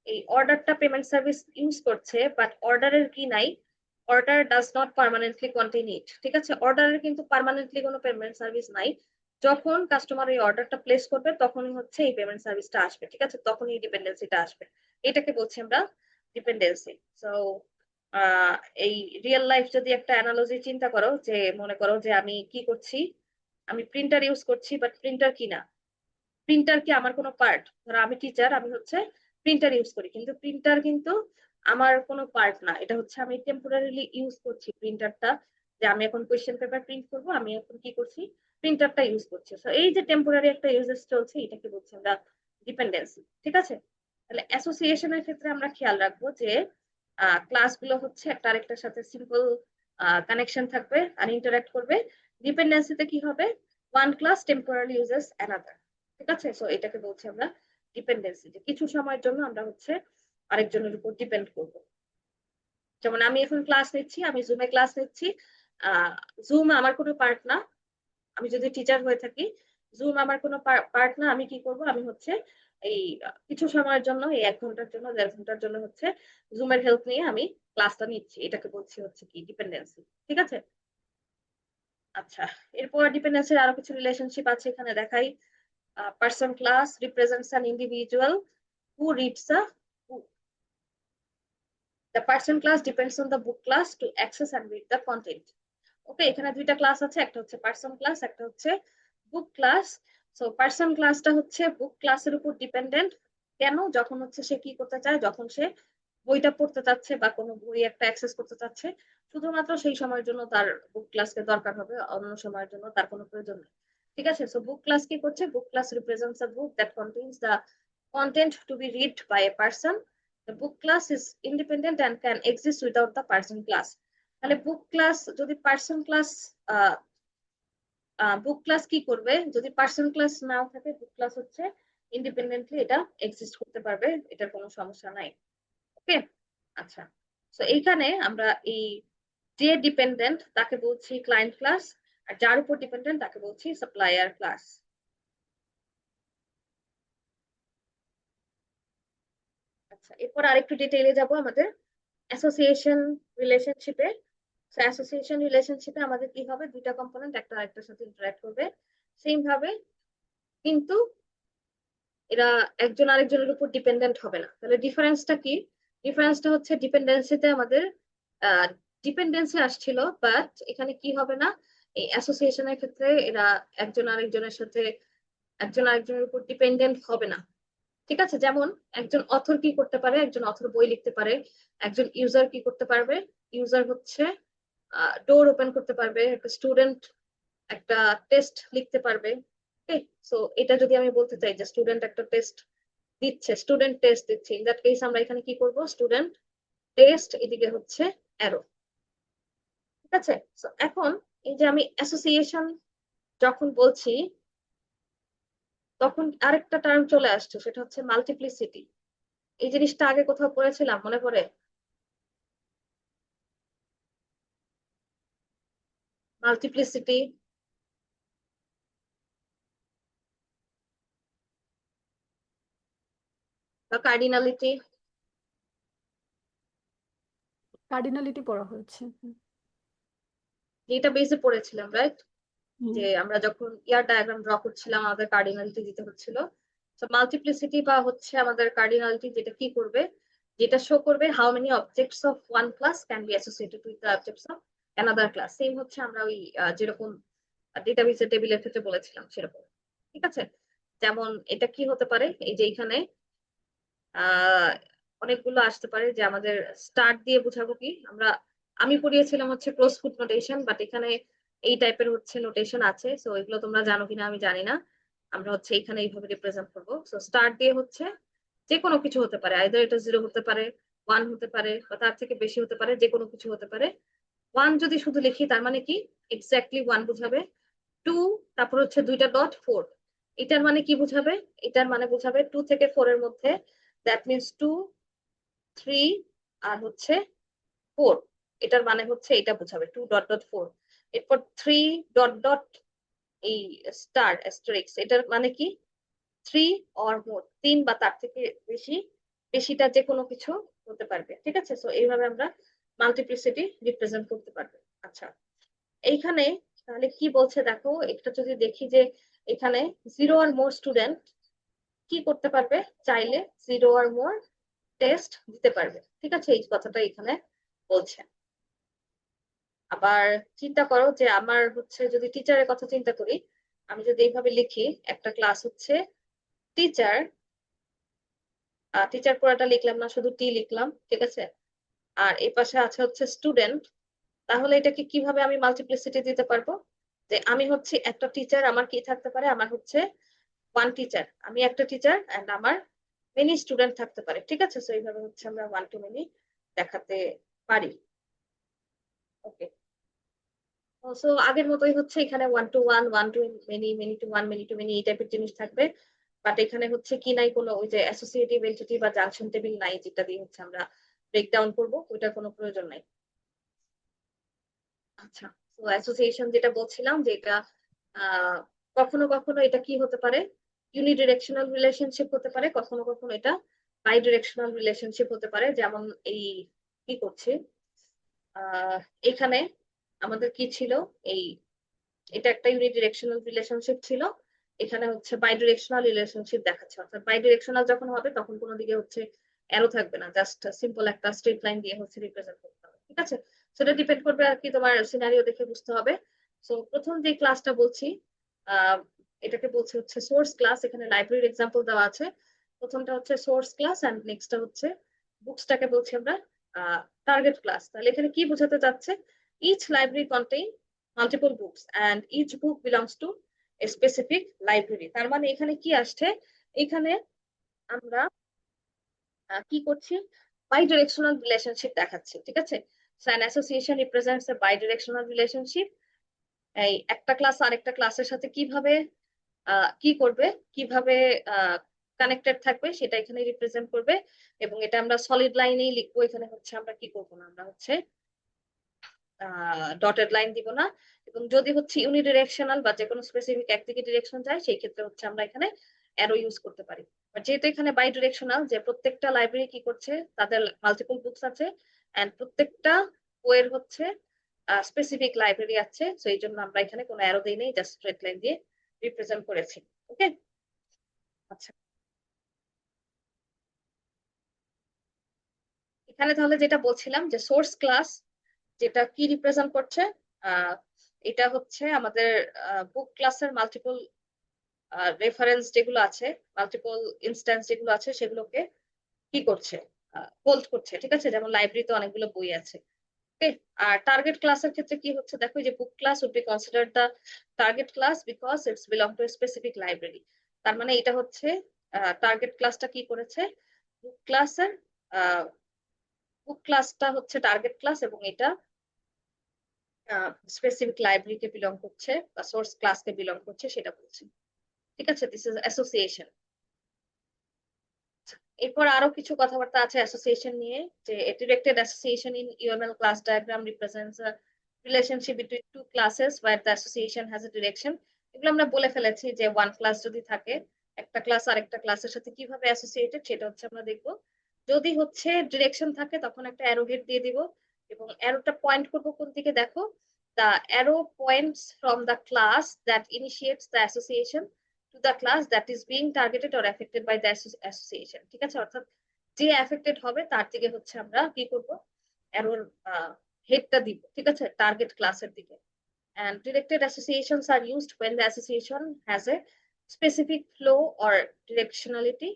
এই অর্ডারটা পেমেন্ট সার্ভিস ইউজ করছে, বাট অর্ডারের কি নাই, order does not permanently contain it, ঠিক আছে? অর্ডারের কিন্তু পার্মানেন্টলি কোনো পেমেন্ট সার্ভিস নাই। যখন কাস্টমার এই অর্ডারটা প্লেস করবে তখনই হচ্ছে এই পেমেন্ট সার্ভিসটা আসবে, ঠিক আছে? তখনই ডিপেন্ডেন্সিটা আসবে। এটাকে বলছি আমরা ডিপেন্ডেন্সি। সো আহ এই রিয়েল লাইফ যদি একটা অ্যানালজি চিন্তা করো, যে মনে করো যে আমি কি করছি, আমি প্রিন্টার ইউজ করছি, বাট প্রিন্টার কি না, প্রিন্টার কি আমার কোনো পার্ট? ধরো আমি টিচার, আমি হচ্ছে প্রিন্টার ইউজ করি, কিন্তু প্রিন্টার কিন্তু আমার কোনো পার্ট না। এটা হচ্ছে আমি টেম্পোরারিলি ইউজ করছি প্রিন্টারটা, যে আমি এখন কোয়েশ্চেন পেপার প্রিন্ট করবো, আমি এখন কি করছি, প্রিন্টারটা ইউজ করছি। তো এই যে টেম্পোরারি একটা ইউজেস চলছে, এটাকে বলছি আমরা ডিপেন্ডেন্সি, ঠিক আছে? তাহলে অ্যাসোসিয়েশনের ক্ষেত্রে আমরা খেয়াল রাখবো যে ক্লাসগুলো হচ্ছে একটা আরেকটার সাথে সিম্পল কানেকশন থাকবে আর ইন্টারঅ্যাক্ট করবে। ডিপেন্ডেন্সিতে কি হবে? One class temporary uses another, ঠিক আছে? সো এটাকে বলছি আমরা ডিপেন্ডেন্সি, যে কিছু সময়ের জন্য আমরা হচ্ছে আরেকজনের উপর ডিপেন্ড করব। যেমন আমি এখন ক্লাস নিচ্ছি, আমি জুমে ক্লাস নিচ্ছি, জুম আমার কোনো পার্ট না। আমি যদি টিচার হয়ে থাকি, জুম আমার কোনো পার্ট না। আমি কি করব? আমি হচ্ছে এই কিছু সময়ের জন্য, এই 1 ঘন্টার জন্য, 1.5 ঘন্টার জন্য হচ্ছে জুমের হেল্প নিয়ে আমি ক্লাসটা নিচ্ছি। এটাকে বলছি হচ্ছে কি ডিপেন্ডেন্সি, ঠিক আছে? আচ্ছা, এরপর ডিপেন্ডেন্সির আরো কিছু রিলেশনশিপ আছে, এখানে দেখাই। Person class represents an individual who reads the book. The person class depends on the book class to access and read the content. ওকে, এখানে দুইটা ক্লাস আছে, একটা হচ্ছে পার্সন ক্লাস, একটা হচ্ছে বুক ক্লাস। সো পার্সন ক্লাসটা হচ্ছে বুক ক্লাসের উপর ডিপেন্ডেন্ট। কেন? যখন হচ্ছে সে কি করতে চায়, যখন সে বইটা পড়তে চাচ্ছে বা কোনো বই একটা অ্যাক্সেস করতে চাচ্ছে, শুধুমাত্র সেই সময়ের জন্য তার বুক ক্লাসকে দরকার হবে, অন্য সময়ের জন্য তার কোনো প্রয়োজন নেই, ঠিক আছে? সো বুক ক্লাস কি করছে? বুক class represents a book that contains the content to be read by a person. The book class is independent and can exist without the person class. তাহলে বুক ক্লাস যদি পার্সন ক্লাস, বুক class কি করবে? যদি person class নাও থাকে, বুক class হচ্ছে independently এটা exist করতে পারবে, এটার কোনো সমস্যা নাই। ওকে, আচ্ছা। তো এইখানে আমরা এই যে ডিপেন্ডেন্ট তাকে বলছি ক্লায়েন্ট ক্লাস, আর যার উপর ডিপেন্ডেন্ট তাকে বলছি সাপ্লায়ার ক্লাস। আচ্ছা, এরপর আরেকটু ডিটেইলে যাব আমাদের অ্যাসোসিয়েশন রিলেশনশিপে। অ্যাসোসিয়েশন রিলেশনশিপে আমাদের কি হবে? দুইটা কম্পোনেন্ট একটা আরেকটার সাথে ইন্টারঅ্যাক্ট করবে সেম ভাবে, কিন্তু এরা একজন আরেকজনের উপর ডিপেন্ডেন্ট হবে না। তাহলে ডিফারেন্সটা কি? ডিফারেন্সটা হচ্ছে ডিপেন্ডেন্সিতে আমাদের ডিপেন্ডেন্সি আসছিল, বাট এখানে কি হবে না, এই অ্যাসোসিয়েশনের ক্ষেত্রে এরা একজন আরেকজনের সাথে, একজন আরেকজনের উপর ডিপেন্ডেন্ট হবে না, ঠিক আছে? যেমন একজন অথর কি করতে পারে? একজন অথর বই লিখতে পারে। একজন ইউজার কি করতে পারবে? ইউজার হচ্ছে ডোর ওপেন করতে পারবে। একটা স্টুডেন্ট একটা টেস্ট লিখতে পারবে। সো এটা যদি আমি বলতে চাই যে স্টুডেন্ট একটা টেস্ট দিচ্ছে, স্টুডেন্ট টেস্ট দিচ্ছে, ইন দ্যাট কেস আমরা এখানে কি করব? স্টুডেন্ট টেস্ট, এদিকে হচ্ছে অ্যারো, ঠিক আছে? So, এখন এই যে আমি অ্যাসোসিয়েশন যখন বলছি, তখন আরেকটা টার্ম চলে আসছে, সেটা হচ্ছে মাল্টিপ্লিসিটি। এই জিনিসটা আগে কোথাও পড়েছিলাম, মনে পড়ে? মাল্টিপ্লিসিটি বা কার্ডিনালিটি, কার্ডিনালিটি পড়া হয়েছে। যেটা বেসে পড়েছিলাম, রাইট? হুম। যে আমরা যখন ইয়ার ডায়াগ্রাম ড্র করছিলাম, আমাদের কার্ডিনালিটি দিতে হচ্ছিল। তো মাল্টিপ্লিসিটি বা হচ্ছে আমাদের কার্ডিনালিটি যেটা কি করবে, যেটা শো করবে how many objects of one class can be associated with the objects of another class, same হচ্ছে আমরা ওই যেরকম ডেটাবেসের টেবিলের ক্ষেত্রে বলেছিলাম সেরকম। ঠিক আছে, যেমন এটা কি হতে পারে, এই যে এখানে আহ অনেকগুলো আসতে পারে, যে আমাদের স্টার্ট দিয়ে বোঝাবো কি আমরা, আমি পড়িয়েছিলাম হচ্ছে ক্লোজ ফুট নোটেশন, বাট এখানে এই টাইপের হচ্ছে নোটেশন আছে, সো এগুলো তোমরা জানো কিনা আমি জানি না। আমরা হচ্ছে এখানে এইভাবে রিপ্রেজেন্ট করবো। সো স্টার্ট দিয়ে হচ্ছে যে কোনো কিছু হতে পারে, আইদার এটা 0 হতে পারে, 1 হতে পারে, বা তার থেকে বেশি হতে পারে, যে কোনো কিছু হতে পারে। 1 যদি শুধু লিখি তার মানে কি, এক্স্যাক্টলি 1 বোঝাবে। 2, তারপর হচ্ছে দুইটা ডট 4, এটার মানে কি বোঝাবে, এটার মানে বোঝাবে 2 থেকে 4 এর মধ্যে, দ্যাট মিনস 2, 3 আর হচ্ছে 4, এটার মানে হচ্ছে এটা বোঝাবে 2.4। এরপর 3. এই স্টার অ্যাস্টেরিক্স, এটার মানে কি, 3 or more, 3 বা তার থেকে বেশি, বেশিটা যে কোনো কিছু হতে পারবে। ঠিক আছে, সো এইভাবে আমরা মাল্টিপ্লিসিটি রিপ্রেজেন্ট করতে পারবো। আচ্ছা, এইখানে তাহলে কি বলছে দেখো, এটা যদি দেখি যে এখানে 0 or more স্টুডেন্ট কি করতে পারবে, চাইলে 0 or more টেস্ট দিতে পারবে। ঠিক আছে, এই কথাটা এখানে বলছে। আবার চিন্তা করো যে আমার হচ্ছে, যদি টিচারের কথা চিন্তা করি, আমি যদি এইভাবে লিখি, একটা ক্লাস হচ্ছে টিচার, টিচার পুরাটা লিখলাম না, শুধু টি লিখলাম। ঠিক আছে, আর এই পাশে আছে হচ্ছে স্টুডেন্ট, তাহলে এটাকে কিভাবে আমি মাল্টিপ্লিসিটি দিতে পারবো, যে আমি হচ্ছে একটা টিচার, আমার কি থাকতে পারে, আমার হচ্ছে ওয়ান টিচার, আমি একটা টিচার এন্ড আমার মেনি স্টুডেন্ট থাকতে পারে। ঠিক আছে, সো এইভাবে হচ্ছে আমরা ওয়ান টু মেনি দেখাতে পারি। ওকে, সো আগের মতোই হচ্ছে এখানে 1 to 1, 1 to many, many two one, many two many, এই টাইপের জিনিস থাকবে। বাট এখানে হচ্ছে কি নাই, কোনো ওই যে অ্যাসোসিয়েটিভ এন্টিটি বা জাংশন টেবিল নাই, যেটা দিয়ে হচ্ছে আমরা ব্রেকডাউন করবো, ওইটার কোনো প্রয়োজন নাই। আচ্ছা, তো অ্যাসোসিয়েশন যেটা বলছিলাম, যে এটা আহ কখনো কখনো এটা কি হতে পারে, ইউনিডিরেকশনাল রিলেশনশিপ হতে পারে, কখনো কখনো এটা বাই ডিরেকশনাল রিলেশনশিপ হতে পারে। যেমন এই কি করছি, আহ এখানে আমাদের কি ছিল, এই এটা একটা ইউনিডিরেকশনাল রিলেশনশিপ ছিল, এখানে হচ্ছে বাই ডিরেকশনাল রিলেশনশিপ দেখাচ্ছে। অর্থাৎ বাই ডিরেকশনাল যখন হবে তখন কোনো দিকে হচ্ছে অ্যারো থাকবে না, জাস্ট সিম্পল একটা স্ট্রেট লাইন দিয়ে হচ্ছে রিপ্রেজেন্ট করতে হবে। ঠিক আছে, সেটা ডিপেন্ড করবে আর কি, তোমার সিনারিও দেখে বুঝতে হবে। সো প্রথম যে ক্লাসটা বলছি, আহ এটাকে বলছে হচ্ছে সোর্স ক্লাস, এখানে লাইব্রেরির এক্সাম্পল দেওয়া আছে। প্রথমটা হচ্ছে সোর্স ক্লাস এন্ড নেক্সটটা হচ্ছে বুকসটাকে বলছি আমরা টার্গেট ক্লাস। তাহলে এখানে কি বোঝাতে চাচ্ছে, each library contain multiple books and each book belongs to a specific library। তার মানে এখানে কি আসছে, এখানে আমরা কি করছি, বাই ডিরেকশনাল রিলেশনশিপ দেখাচ্ছি। ঠিক আছে, so an association represents a bidirectional relationship। এই একটা ক্লাস আরেকটা ক্লাসের সাথে কিভাবে কি করবে, কিভাবে কানেক্টেড থাকবে, সেটা এখানে রিপ্রেজেন্ট করবে। এবং এটা আমরা সলিড লাইনেই লিখবো, এখানে হচ্ছে আমরা কি করবো না, আমরা হচ্ছে ডটেড লাইন দিব না। এবং যদি হচ্ছে ইউনিডিরেকশনাল বা যে কোনো স্পেসিফিক একদিকে ডিরেকশন যায়, সেই ক্ষেত্রে হচ্ছে আমরা এখানে অ্যারো ইউজ করতে পারি। বাট যেহেতু এখানে বাই ডিরেকশনাল, যে প্রত্যেকটা লাইব্রেরি কি করছে, তাদের মাল্টিপল বুকস আছে এন্ড প্রত্যেকটা বইয়ের হচ্ছে স্পেসিফিক লাইব্রেরি আছে, তো এই জন্য আমরা এখানে কোনো অ্যারো দিই নেই, জাস্ট স্ট্রেট লাইন দিয়ে রিপ্রেজেন্ট করেছি। ওকে, আচ্ছা, এখানে তাহলে যেটা বলছিলাম, যে সোর্স ক্লাস যেটা কি রিপ্রেজেন্ট করছে, আহ এটা হচ্ছে আমাদের বুক ক্লাসের মাল্টিপল রেফারেন্স যেগুলো আছে, মাল্টিপল ইনস্ট্যান্স যেগুলো আছে, সেগুলোকে কি করছে, হোল্ড করছে। ঠিক আছে, যেমন লাইব্রেরিতে অনেকগুলো বই আছে। ওকে, আর টার্গেট ক্লাসের ক্ষেত্রে কি হচ্ছে দেখো, যে book class would be considered the target class because it's belong to specific library. তার মানে এটা হচ্ছে টার্গেট ক্লাসটা কি করেছে, বুক ক্লাসের বুক ক্লাসটা হচ্ছে টার্গেট ক্লাস, এবং এটা স্পেসিফিক লাইব্রেরিকে বিলং করছে বা সোর্স ক্লাসকে বিলং করছে, সেটা বলছে। ঠিক আছে, দিস ইজ অ্যাসোসিয়েশন। এরপর আরো কিছু কথাবার্তা আছে অ্যাসোসিয়েশন নিয়ে, যে directed association in UML class diagram represents a relationship between two classes where the association has a direction. এগুলো আমরা বলে ফেলেছি, যে ওয়ান ক্লাস যদি থাকে, একটা ক্লাস আরেকটা ক্লাসের সাথে কিভাবে অ্যাসোসিয়েটেড, সেটা হচ্ছে আমরা দেখবো। যদি হচ্ছে ডিরেকশন থাকে, তখন একটা অ্যারো হেড দিয়ে দিব, এবং অ্যারোটা পয়েন্ট করবো কোন দিকে দেখো, the arrow points from the class that initiates the association to the class that is being targeted or affected by the association। ঠিক আছে, অর্থাৎ যে অ্যাফেক্টেড হবে তার দিকে হচ্ছে আমরা কি করব, অ্যারোর হেডটা দিব, ঠিক আছে, টার্গেট ক্লাসের দিকে। And directed associations are used when the association has a specific flow or directionality,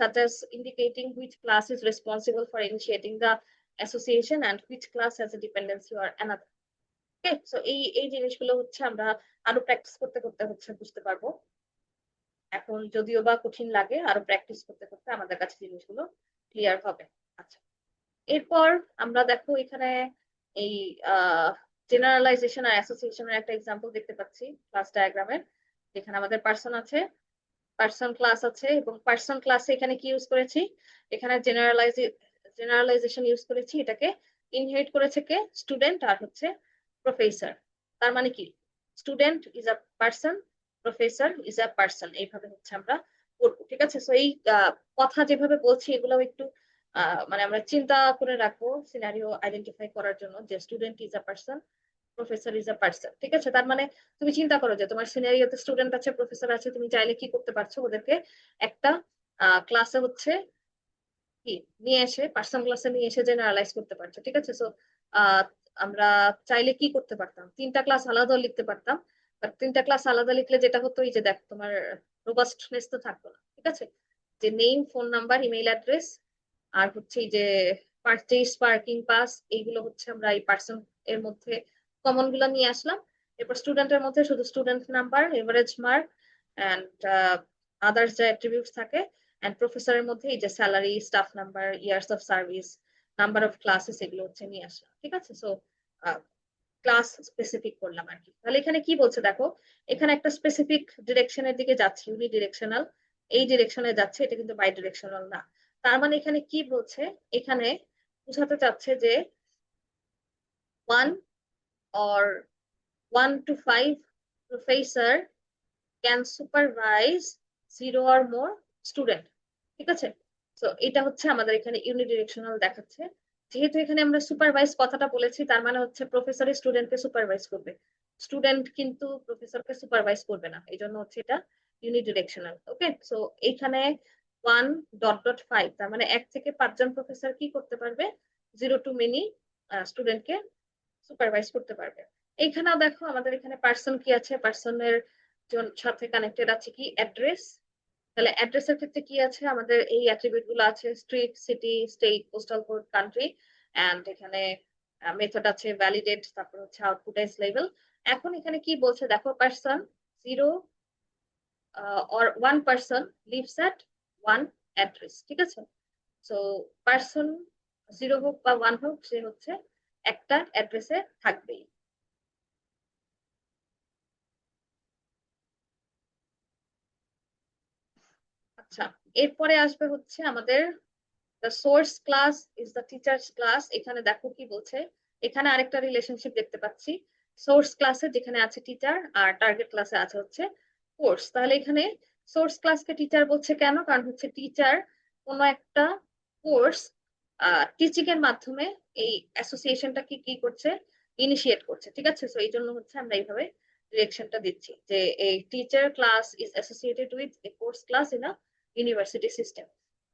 such as indicating which class is responsible for initiating the association and which class has a dependency or another. Okay, so এই জিনিসগুলো হচ্ছে আমরা আরো practice করতে করতে হচ্ছে বুঝতে পারবো। এখন যদিও বা কঠিন লাগে, আরো প্র্যাকটিস করতে করতে আমাদের কাছে জিনিসগুলো ক্লিয়ার হবে। আচ্ছা, এরপর আমরা দেখো এখানে এই জেনারেলাইজেশন আর অ্যাসোসিয়েশনের একটা এক্সাম্পল দেখতে পাচ্ছি ক্লাস ডায়াগ্রামের, যেখানে আমাদের পার্সন আছে, পার্সন ক্লাস আছে, এবং পার্সন ক্লাসে এখানে কি ইউজ করেছি, এখানে জেনারেলাইজেশন ইউজ করেছি। এটাকে ইনহেরিট করেছে কে, স্টুডেন্ট আর হচ্ছে প্রফেসর। তার মানে কি, student is a person, professor is a person, এইভাবে হচ্ছে আমরা করবো। ঠিক আছে, সো এই কথা যেভাবে বলছি এগুলো একটু মানে আমরা চিন্তা করে রাখবো সিনারিও আইডেন্টিফাই করার জন্য, যে student is a person, professor is a person. ঠিক আছে, তার মানে তুমি চিন্তা করো যে তোমার সিনারিওতে স্টুডেন্ট আছে, প্রফেসর আছে, তুমি চাইলে কি করতে পারছো, ওদেরকে একটা ক্লাসে হচ্ছে কি নিয়ে এসে, পার্সন ক্লাসে নিয়ে এসে জেনারেলাইজ করতে পারছো। ঠিক আছে, সো আমরা চাইলে কি করতে পারতাম, তিনটা ক্লাস আলাদা লিখতে পারতাম। বাট তিনটা ক্লাস আলাদা লিখলে যেটা হতো, এই যে দেখ তোমার রোবাস্টনেস তো থাকতো না। ঠিক আছে, যে name, phone number, email address, আর হচ্ছে এই যে পারচেজ, পার্কিং পাস, এইগুলো হচ্ছে আমরা এই পার্সন এর মধ্যে কমন গুলো নিয়ে আসলাম। এরপর স্টুডেন্টের মধ্যে শুধু student number, average mark and others যা অ্যাট্রিবিউটস থাকে। এন্ড প্রফেসরের মধ্যে এই যে salary, staff number, years of service, number of classes, এগুলো হচ্ছে নিয়ে আসলাম। ঠিক আছে, সো ক্লাস স্পেসিফিক করলাম আর কি। তাহলে এখানে কি বলছে দেখো, এখানে একটা স্পেসিফিক ডিরেকশনের দিকে যাচ্ছে, ইউনি ডিরেকশনাল, এই ডিরেকশনে যাচ্ছে, এটা কিন্তু বাই ডিরেকশনাল না। তার মানে এখানে কি বলছে, এখানে বোঝাতে চাচ্ছে যে 1 or 1 to 5 professor can supervise 0 or more student। ঠিক আছে, তো এটা হচ্ছে আমাদের এখানে ইউনিডিরেকশনাল দেখাচ্ছে। যেহেতু এখানে আমরা সুপারভাইজ কথাটা বলেছি, তার মানে হচ্ছে প্রফেসর স্টুডেন্টকে সুপারভাইজ করবে, স্টুডেন্ট কিন্তু প্রফেসরকে সুপারভাইজ করবে না, এই জন্য হচ্ছে এটা ইউনিডিরেকশনাল। ওকে, সো এইখানে 1.5, তার মানে 1 থেকে 5 জন প্রফেসর কি করতে পারবে, 0 to many স্টুডেন্টকে সুপারভাইজ করতে পারবে। এইখানেও দেখো আমাদের এখানে পার্সন কি আছে, পার্সনের সাথে কানেক্টেড আছে কি, অ্যাড্রেস। তাহলে অ্যাড্রেসের ক্ষেত্রে কি আছে, আমাদের এই অ্যাট্রিবিউট গুলো আছে, street, city, state, postal code, country, and এখানে মেথড আছে ভ্যালিডেট, তারপর হচ্ছে আউটপুট এস লেভেল। এখন এখানে কি বলছে দেখো, person 0 or 1 person lives at 1 address. ঠিক আছে, সো পার্সন 0 হোক বা 1 হোক, সে হচ্ছে একটা অ্যাড্রেসে থাকবেই। আচ্ছা, এরপরে আসবে হচ্ছে আমাদের the source class is the teacher's class। এখানে দেখো কি বলছে, এখানে আরেকটা রিলেশনশিপ দেখতে পাচ্ছি, সোর্স ক্লাসে যেখানে আছে টিচার, আর টার্গেট ক্লাসে আছে হচ্ছে কোর্স। তাহলে এখানে সোর্স ক্লাসকে টিচার বলছে কেন, কারণ হচ্ছে টিচার কোনো একটা কোর্স টিচিং এর মাধ্যমে এই অ্যাসোসিয়েশনটা কি কি করছে, ইনিশিয়েট করছে। ঠিক আছে, সো এই জন্য হচ্ছে আমরা এইভাবে ডিরেকশনটা দিচ্ছি, যে এই teacher class is associated with a course class in a university system.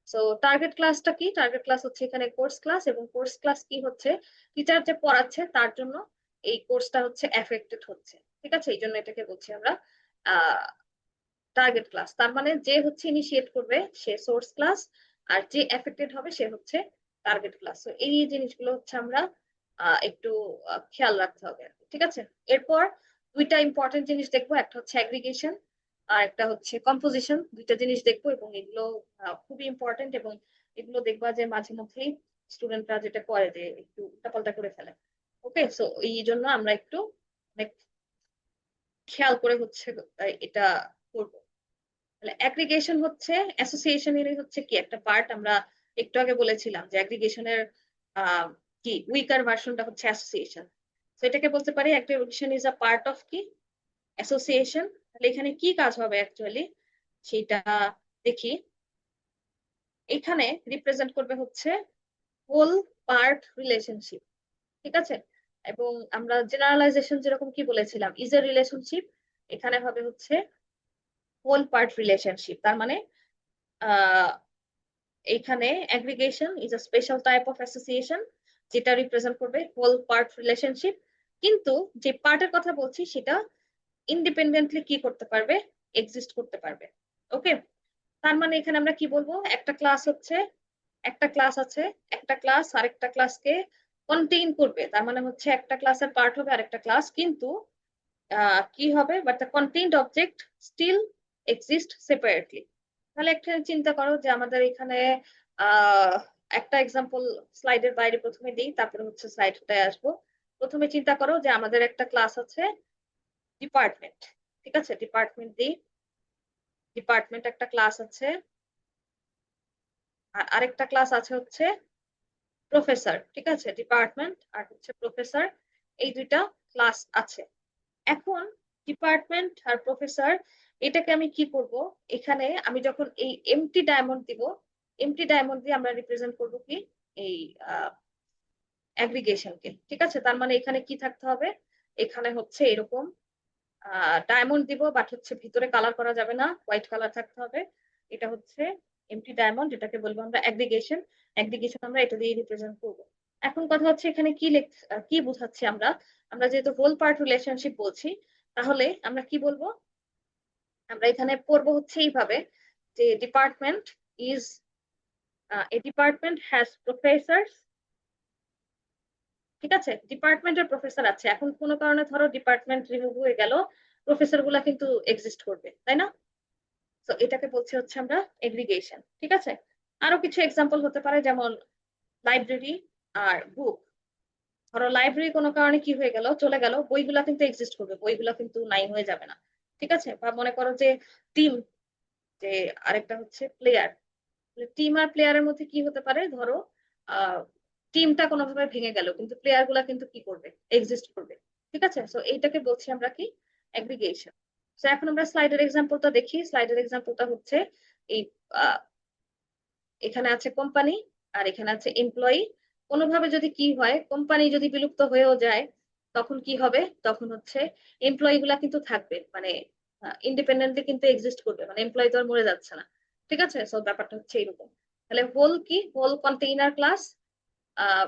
So target ক্লাসটা কি, টার্গেট ক্লাস হচ্ছে এখানে কোর্স ক্লাস, এবং কোর্স ক্লাস কি হচ্ছে, টিচার যে পড়াচ্ছে তার জন্য এই কোর্সটা হচ্ছে এফেক্টেড হচ্ছে। ঠিক আছে, এই জন্য এটাকে বলছি আমরা টার্গেট ক্লাস। তার মানে যে হচ্ছে ইনিশিয়েট করবে সে সোর্স ক্লাস, আর যে এফেক্টেড হবে সে হচ্ছে টার্গেট ক্লাস। তো এই জিনিসগুলো হচ্ছে আমরা একটু খেয়াল রাখতে হবে। ঠিক আছে, এরপর দুইটা ইম্পর্টেন্ট জিনিস দেখবো, একটা হচ্ছে অ্যাগ্রিগেশন আর একটা হচ্ছে কম্পোজিশন। দুইটা জিনিস দেখবো, এবং এগুলো খুবই ইম্পর্টেন্ট, এবং এগুলো দেখবা যে মাঝে মধ্যেই স্টুডেন্টরা যেটা করে যে একটু উল্টাপাল্টা করে ফেলে। ওকে, সো এই জন্য আমরা একটু অনেক খেয়াল করে হচ্ছে এটা করবো। তাহলে অ্যাগ্রিগেশন হচ্ছে অ্যাসোসিয়েশনেরই হচ্ছে কি একটা পার্ট। আমরা একটু আগে বলেছিলাম যে অ্যাগ্রিগেশনের কি উইকার ভার্সনটা হচ্ছে অ্যাসোসিয়েশন। তো এটাকে বলতে পারি aggregation is a part of কি, অ্যাসোসিয়েশন। তাহলে এখানে কি কাজ হবে অ্যাকচুয়ালি সেটা দেখি। এখানে রিপ্রেজেন্ট করবে হচ্ছে হোল পার্ট রিলেশনশিপ। ঠিক আছে, এবং আমরা জেনারেলাইজেশন যেরকম কি বলেছিলাম ইজ এ রিলেশনশিপ, এখানে হবে হচ্ছে হোল পার্ট রিলেশনশিপ। তার মানে আহ এখানে aggregation is a special type of association যেটা রিপ্রেজেন্ট করবে হোল পার্ট রিলেশনশিপ, কিন্তু যে পার্টের কথা বলছি সেটা ইন্ডিপেন্ডেন্টলি কি করতে পারবে, এক্সিস্ট করতে পারবে। ওকে, তার মানে এখানে আমরা কি বলবো, একটা ক্লাস হচ্ছে, একটা ক্লাস আছে, একটা ক্লাস আরেকটা ক্লাসকে কন্টেইন করবে, তার মানে হচ্ছে একটা ক্লাসের পার্ট হবে আরেকটা ক্লাস, কিন্তু কি হবে, but the contained object still exist separately. তাহলে একটা চিন্তা করো যে আমাদের এখানে আহ একটা এক্সাম্পল স্লাইডের বাইরে প্রথমে দিই, তারপরে হচ্ছে স্লাইডটায় আসবো। প্রথমে চিন্তা করো যে আমাদের একটা ক্লাস আছে ডিপার্টমেন্ট, ঠিক আছে, ডিপার্টমেন্ট দিই, ডিপার্টমেন্ট একটা ক্লাস আছে, আর আরেকটা ক্লাস আছে হচ্ছে প্রফেসর, ঠিক আছে, ডিপার্টমেন্ট আর হচ্ছে প্রফেসর, এই দুইটা ক্লাস আছে। এখন ডিপার্টমেন্ট আর প্রফেসর, এটাকে আমি কি করব, এখানে আমি যখন এই এমটি ডায়মন্ড দিব, এমটি ডায়মন্ড দিয়ে আমরা রিপ্রেজেন্ট করব কি, এই অ্যাগ্রিগেশনকে, ঠিক আছে। তার মানে এখানে কি থাকতে হবে, এখানে হচ্ছে এরকম ডায়মন্ড দিব, বাট হচ্ছে ভিতরে কালার করা যাবে না, হোয়াইট কালার থাকতে হবে। এটা হচ্ছে এমটি ডায়মন্ড, যেটাকে বলবো আমরা অ্যাগ্রিগেশন। অ্যাগ্রিগেশন আমরা এটা দিয়ে রিপ্রেজেন্ট করব। এখন কথা হচ্ছে এখানে কি কি বোঝাচ্ছি আমরা, আমরা যেহেতু হোল পার্ট রিলেশনশিপ বলছি, তাহলে আমরা কি বলবো, আমরা এখানে পড়বো হচ্ছে এইভাবে যে department is, A department has professor, ঠিক আছে, ডিপার্টমেন্টের প্রফেসর আছে। এখন কোনো কারণে ধরো ডিপার্টমেন্ট রিমুভ হয়ে গেল, প্রফেসর গুলা কিন্তু এক্সিস্ট করবে, তাই না? তো এটাকে বলছি হচ্ছে আমরা এগ্রিগেশন, ঠিক আছে। আরো কিছু এক্সাম্পল হতে পারে, যেমন লাইব্রেরি আর বুক। ধরো লাইব্রেরি কোনো কারণে কি হয়ে গেল, চলে গেল, বইগুলা কিন্তু এক্সিস্ট করবে, বইগুলা কিন্তু নাই হয়ে যাবে না, ঠিক আছে। বা মনে করো যে টিম, যে আরেকটা হচ্ছে প্লেয়ার, টিম আর প্লেয়ারের মধ্যে কি হতে পারে, ধরো টিমটা কোনোভাবে ভেঙে গেল, কিন্তু প্লেয়ার গুলা কিন্তু কি করবে, এক্সিস্ট করবে, ঠিক আছে। সো এইটাকে বলছি আমরা কি, এগ্রিগেশন। তো এখন আমরা স্লাইডের এক্সাম্পলটা দেখি। স্লাইডের এক্সাম্পলটা হচ্ছে এই, আহ, এখানে আছে কোম্পানি আর এখানে আছে এমপ্লয়ি। কোনোভাবে যদি কি হয়, কোম্পানি যদি বিলুপ্ত হয়েও যায়, তখন কি হবে, তখন হচ্ছে এমপ্লয়ি গুলা কিন্তু থাকবে, মানে ইন্ডিপেন্ডেন্টলি কিন্তু এক্সিস্ট করবে, মানে এমপ্লয়ি তো আর মরে যাচ্ছে না, ঠিক আছে। সো ব্যাপারটা হচ্ছে এরকম। তাহলে হোল কি, হোল কন্টেইনার ক্লাস, আহ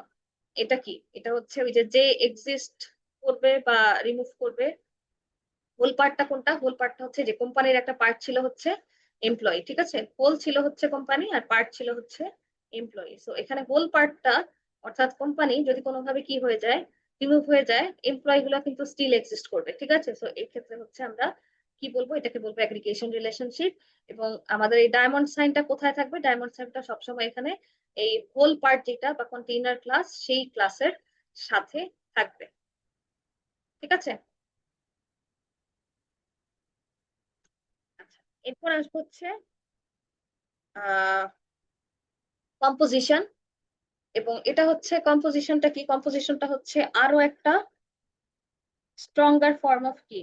এটা কি, এটা হচ্ছে ওই যে যে এক্সিস্ট করবে বা রিমুভ করবে। হোল পার্টটা কোনটা, হোল পার্টটা হচ্ছে যে কোম্পানির একটা পার্ট ছিল হচ্ছে এমপ্লয়ি, ঠিক আছে, হোল ছিল হচ্ছে কোম্পানি আর পার্ট ছিল হচ্ছে এমপ্লয়ি। সো এখানে হোল পার্টটা অর্থাৎ কোম্পানি যদি কোনোভাবে কি হয়ে যায়, রিমুভ হয়ে যায়, এমপ্লয়ি গুলা কিন্তু স্টিল এক্সিস্ট করবে, ঠিক আছে। সো এই ক্ষেত্রে হচ্ছে আমরা কি বলবো, এটাকে বলবো অ্যাগ্রিগেশন রিলেশনশিপ। এবং আমাদের এই ডায়মন্ড সাইনটা কোথায় থাকবে, ডায়মন্ড সাইনটা সবসময় এখানে এই হোল পার্ট যেটা বা কন্টেইনার ক্লাস, সেই ক্লাসের সাথে থাকবে, ঠিক আছে। আচ্ছা, এরপর আসবো হচ্ছে কম্পোজিশন। এবং এটা হচ্ছে কম্পোজিশনটা কি, কম্পোজিশনটা হচ্ছে আরো একটা স্ট্রঙ্গার ফর্ম অফ কি,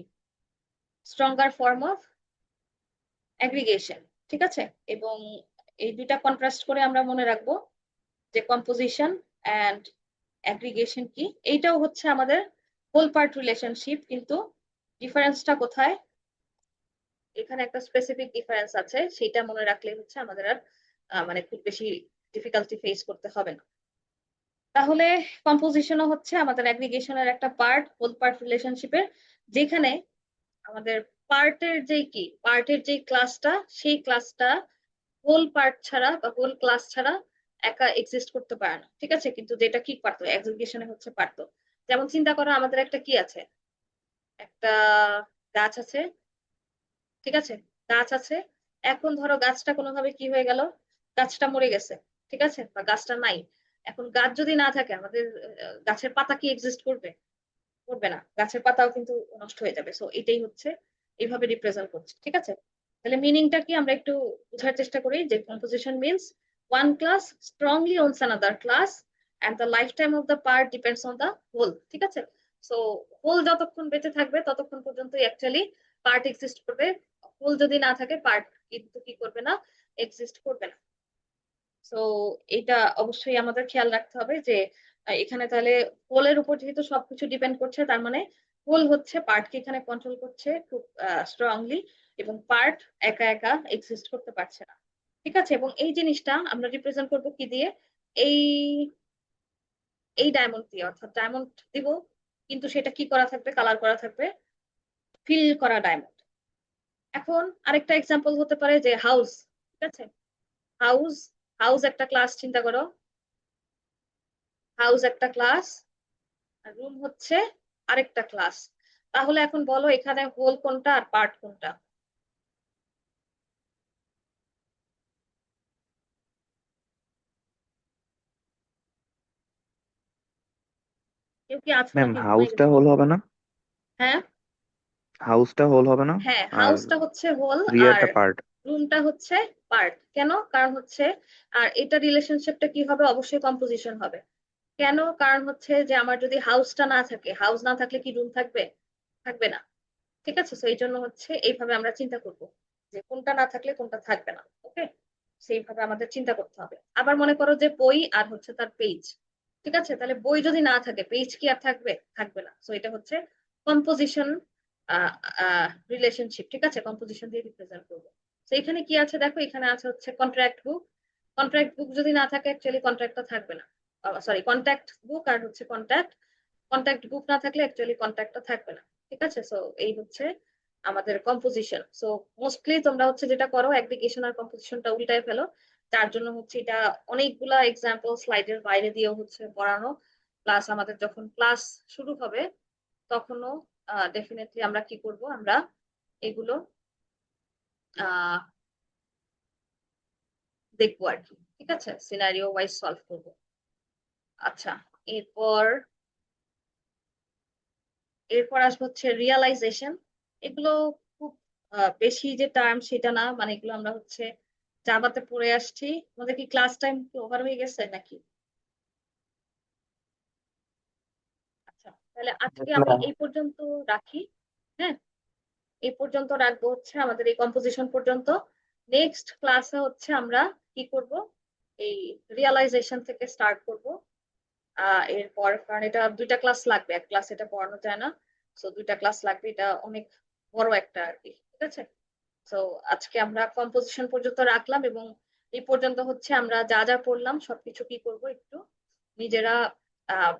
স্ট্রঙ্গার ফর্ম অফ অ্যাগ্রিগেশন, ঠিক আছে। এবং এই দুইটা কন্ট্রাস্ট করে আমরা মনে রাখবো যে কম্পোজিশন অ্যান্ড অ্যাগ্রিগেশন কি, এইটাও হচ্ছে আমাদের হোল পার্ট রিলেশনশিপ, কিন্তু ডিফারেন্সটা কোথায়, এখানে একটা স্পেসিফিক ডিফারেন্স আছে, সেটা মনে রাখলে হচ্ছে আমাদের আর মানে খুব বেশি ডিফিকাল্টি ফেস করতে হবে না। তাহলে কম্পোজিশনও হচ্ছে আমাদের অ্যাগ্রিগেশনের একটা পার্ট, হোল পার্ট রিলেশনশিপের, যেখানে আমাদের পার্টের যে কি, পার্টের যে ক্লাসটা, সেই ক্লাসটা হোল পার্ট ছাড়া বা হোল ক্লাস ছাড়া একা এক্সিস্ট করতে পারে না, ঠিক আছে। কিন্তু যেটা কি পারতো, অ্যাগ্রিগেশনে হচ্ছে পারতো। যেমন চিন্তা করো আমাদের একটা কি আছে, একটা গাছ আছে, ঠিক আছে, গাছ আছে। এখন ধরো গাছটা কোনোভাবে কি হয়ে গেল, গাছটা মরে গেছে, ঠিক আছে, বা গাছটা নাই। এখন গাছ যদি না থাকে, আমাদের গাছের পাতা কি এক্সিস্ট করবে, করবে না, গাছের পাতাও কিন্তু নষ্ট হয়ে যাবে। সো এটাই হচ্ছে, এইভাবে রিপ্রেজেন্ট করছে, ঠিক আছে। তাহলে মিনিংটা কি আমরা একটু বোঝার চেষ্টা করি, যে composition means one class strongly owns another class and the lifetime of the part depends on the whole, ঠিক আছে। সো হোল যতক্ষণ বেঁচে থাকবে ততক্ষণ পর্যন্ত অ্যাকচুয়ালি পার্ট এক্সিস্ট করবে, হোল যদি না থাকে পার্ট কিন্তু কি করবে না, এক্সিস্ট করবে না। তো এটা অবশ্যই আমাদের খেয়াল রাখতে হবে যে এখানে তাহলে হোলের উপর যেহেতু সবকিছু ডিপেন্ড করছে, তার মানে হোল হচ্ছে পার্টকে এখানে কন্ট্রোল করছে খুব স্ট্রংলি, এবং পার্ট একা একা এক্সিস্ট করতে পারছে না, ঠিক আছে। এবং এই জিনিসটা আমরা রিপ্রেজেন্ট করবো কি দিয়ে, এই এই ডায়মন্ড দিয়ে, অর্থাৎ ডায়মন্ড দিব, কিন্তু সেটা কি করা থাকবে, কালার করা থাকবে ফিল করা ডায়মন্ড। এখন আরেকটা এক্সাম্পল হতে পারে যে হাউস, ঠিক আছে, হাউস, হাউস একটা ক্লাস, চিন্তা করো, হাউস একটা ক্লাস আর রুম হচ্ছে আরেকটা ক্লাস। তাহলে এখন বলো এখানে হোল কোনটা আর পার্ট কোনটা? কেউ কি আছো ম্যাম নাকি ঘুমাই হাউসটা গেছো? হোল হবে না? হ্যাঁ, হাউসটা হোল হবে না? হ্যাঁ, আর হাউসটা হচ্ছে হোল আর রিয়ারটা পার্ট। রুমটা হচ্ছে পার্ট। কেন? কারণ হচ্ছে, আর এটা রিলেশনশিপটা কি হবে, অবশ্যই কম্পোজিশন হবে। কেন? কারণ হচ্ছে যে আমার যদি হাউসটা না থাকে, হাউস না থাকলে কি রুম থাকবে? থাকবে না। ঠিক আছে, তো এই জন্য হচ্ছে এইভাবে আমরা চিন্তা করব যে কোনটা না থাকলে কোনটা থাকবে না। ওকে, সেইভাবে আমাদের চিন্তা করতে হবে। আবার মনে করো যে বই আর হচ্ছে তার পেজ, ঠিক আছে, তাহলে বই যদি না থাকে পেজ কি আর থাকবে? থাকবে না। তো এটা হচ্ছে কম্পোজিশন রিলেশনশিপ, ঠিক আছে, কম্পোজিশন দিয়ে রিপ্রেজেন্ট করবো। তো এখানে কি আছে দেখো, এখানে আছে হচ্ছে কন্ট্রাক্ট বুক। কন্ট্রাক্ট বুক যদি না থাকে অ্যাকচুয়ালি কন্ট্রাক্টটা থাকবে না। সরি, কন্ট্যাক্ট বুক আর হচ্ছে কন্ট্যাক্ট, কন্ট্যাক্ট বুক না থাকলে অ্যাকচুয়ালি কন্ট্যাক্টটা থাকবে না। ঠিক আছে, সো এই হচ্ছে আমাদের কম্পোজিশন। সো মোস্টলি তোমরা হচ্ছে যেটা করো, অ্যাগ্রিগেশন আর কম্পোজিশনটা উল্টায় ফেলো। তার জন্য হচ্ছে এটা অনেকগুলা এক্সাম্পল স্লাইডের বাইরে দিয়েও হচ্ছে পড়ানো, প্লাস আমাদের যখন ক্লাস শুরু হবে তখনও ডেফিনেটলি আমরা কি করব, আমরা এগুলো আহ দেখবো আর কি। ঠিক আছে, সিনারিও ওয়াইজ সলভ করবো। আচ্ছা, এরপর এরপর আসবো হচ্ছে রিয়ালাইজেশন। এগুলো খুব বেশি যে টার্ম সেটা না, মানে এগুলো আমরা হচ্ছে জাভাতে পড়ে আসছি। আমাদের কি ক্লাস টাইম কি ওভার হয়ে গেছে নাকি? আচ্ছা, তাহলে আজকে আমি এই পর্যন্ত রাখি। হ্যাঁ, এই পর্যন্ত রাখবো, হচ্ছে আমাদের এই কম্পোজিশন পর্যন্ত। নেক্সট ক্লাসে হচ্ছে আমরা কি করব, এই রিয়ালাইজেশন থেকে স্টার্ট করব। এরপর, কারণ এটা দুইটা ক্লাস লাগবে, এক ক্লাস এটা পড়ানো যায় না, তো দুইটা ক্লাস লাগবে, এটা অনেক বড় একটা আর কি। ঠিক আছে, তো আজকে আমরা কম্পোজিশন পর্যন্ত রাখলাম, এবং এই পর্যন্ত হচ্ছে আমরা যা যা পড়লাম সবকিছু কি করব, একটু নিজেরা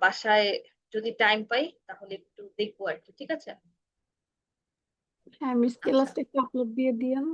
বাসায় যদি টাইম পাই তাহলে একটু দেখবো আর কি। ঠিক আছে, হ্যাঁ, মিস আচ্ছা, ক্লাসটা একটু আপলোড দিয়ে দিয়েন।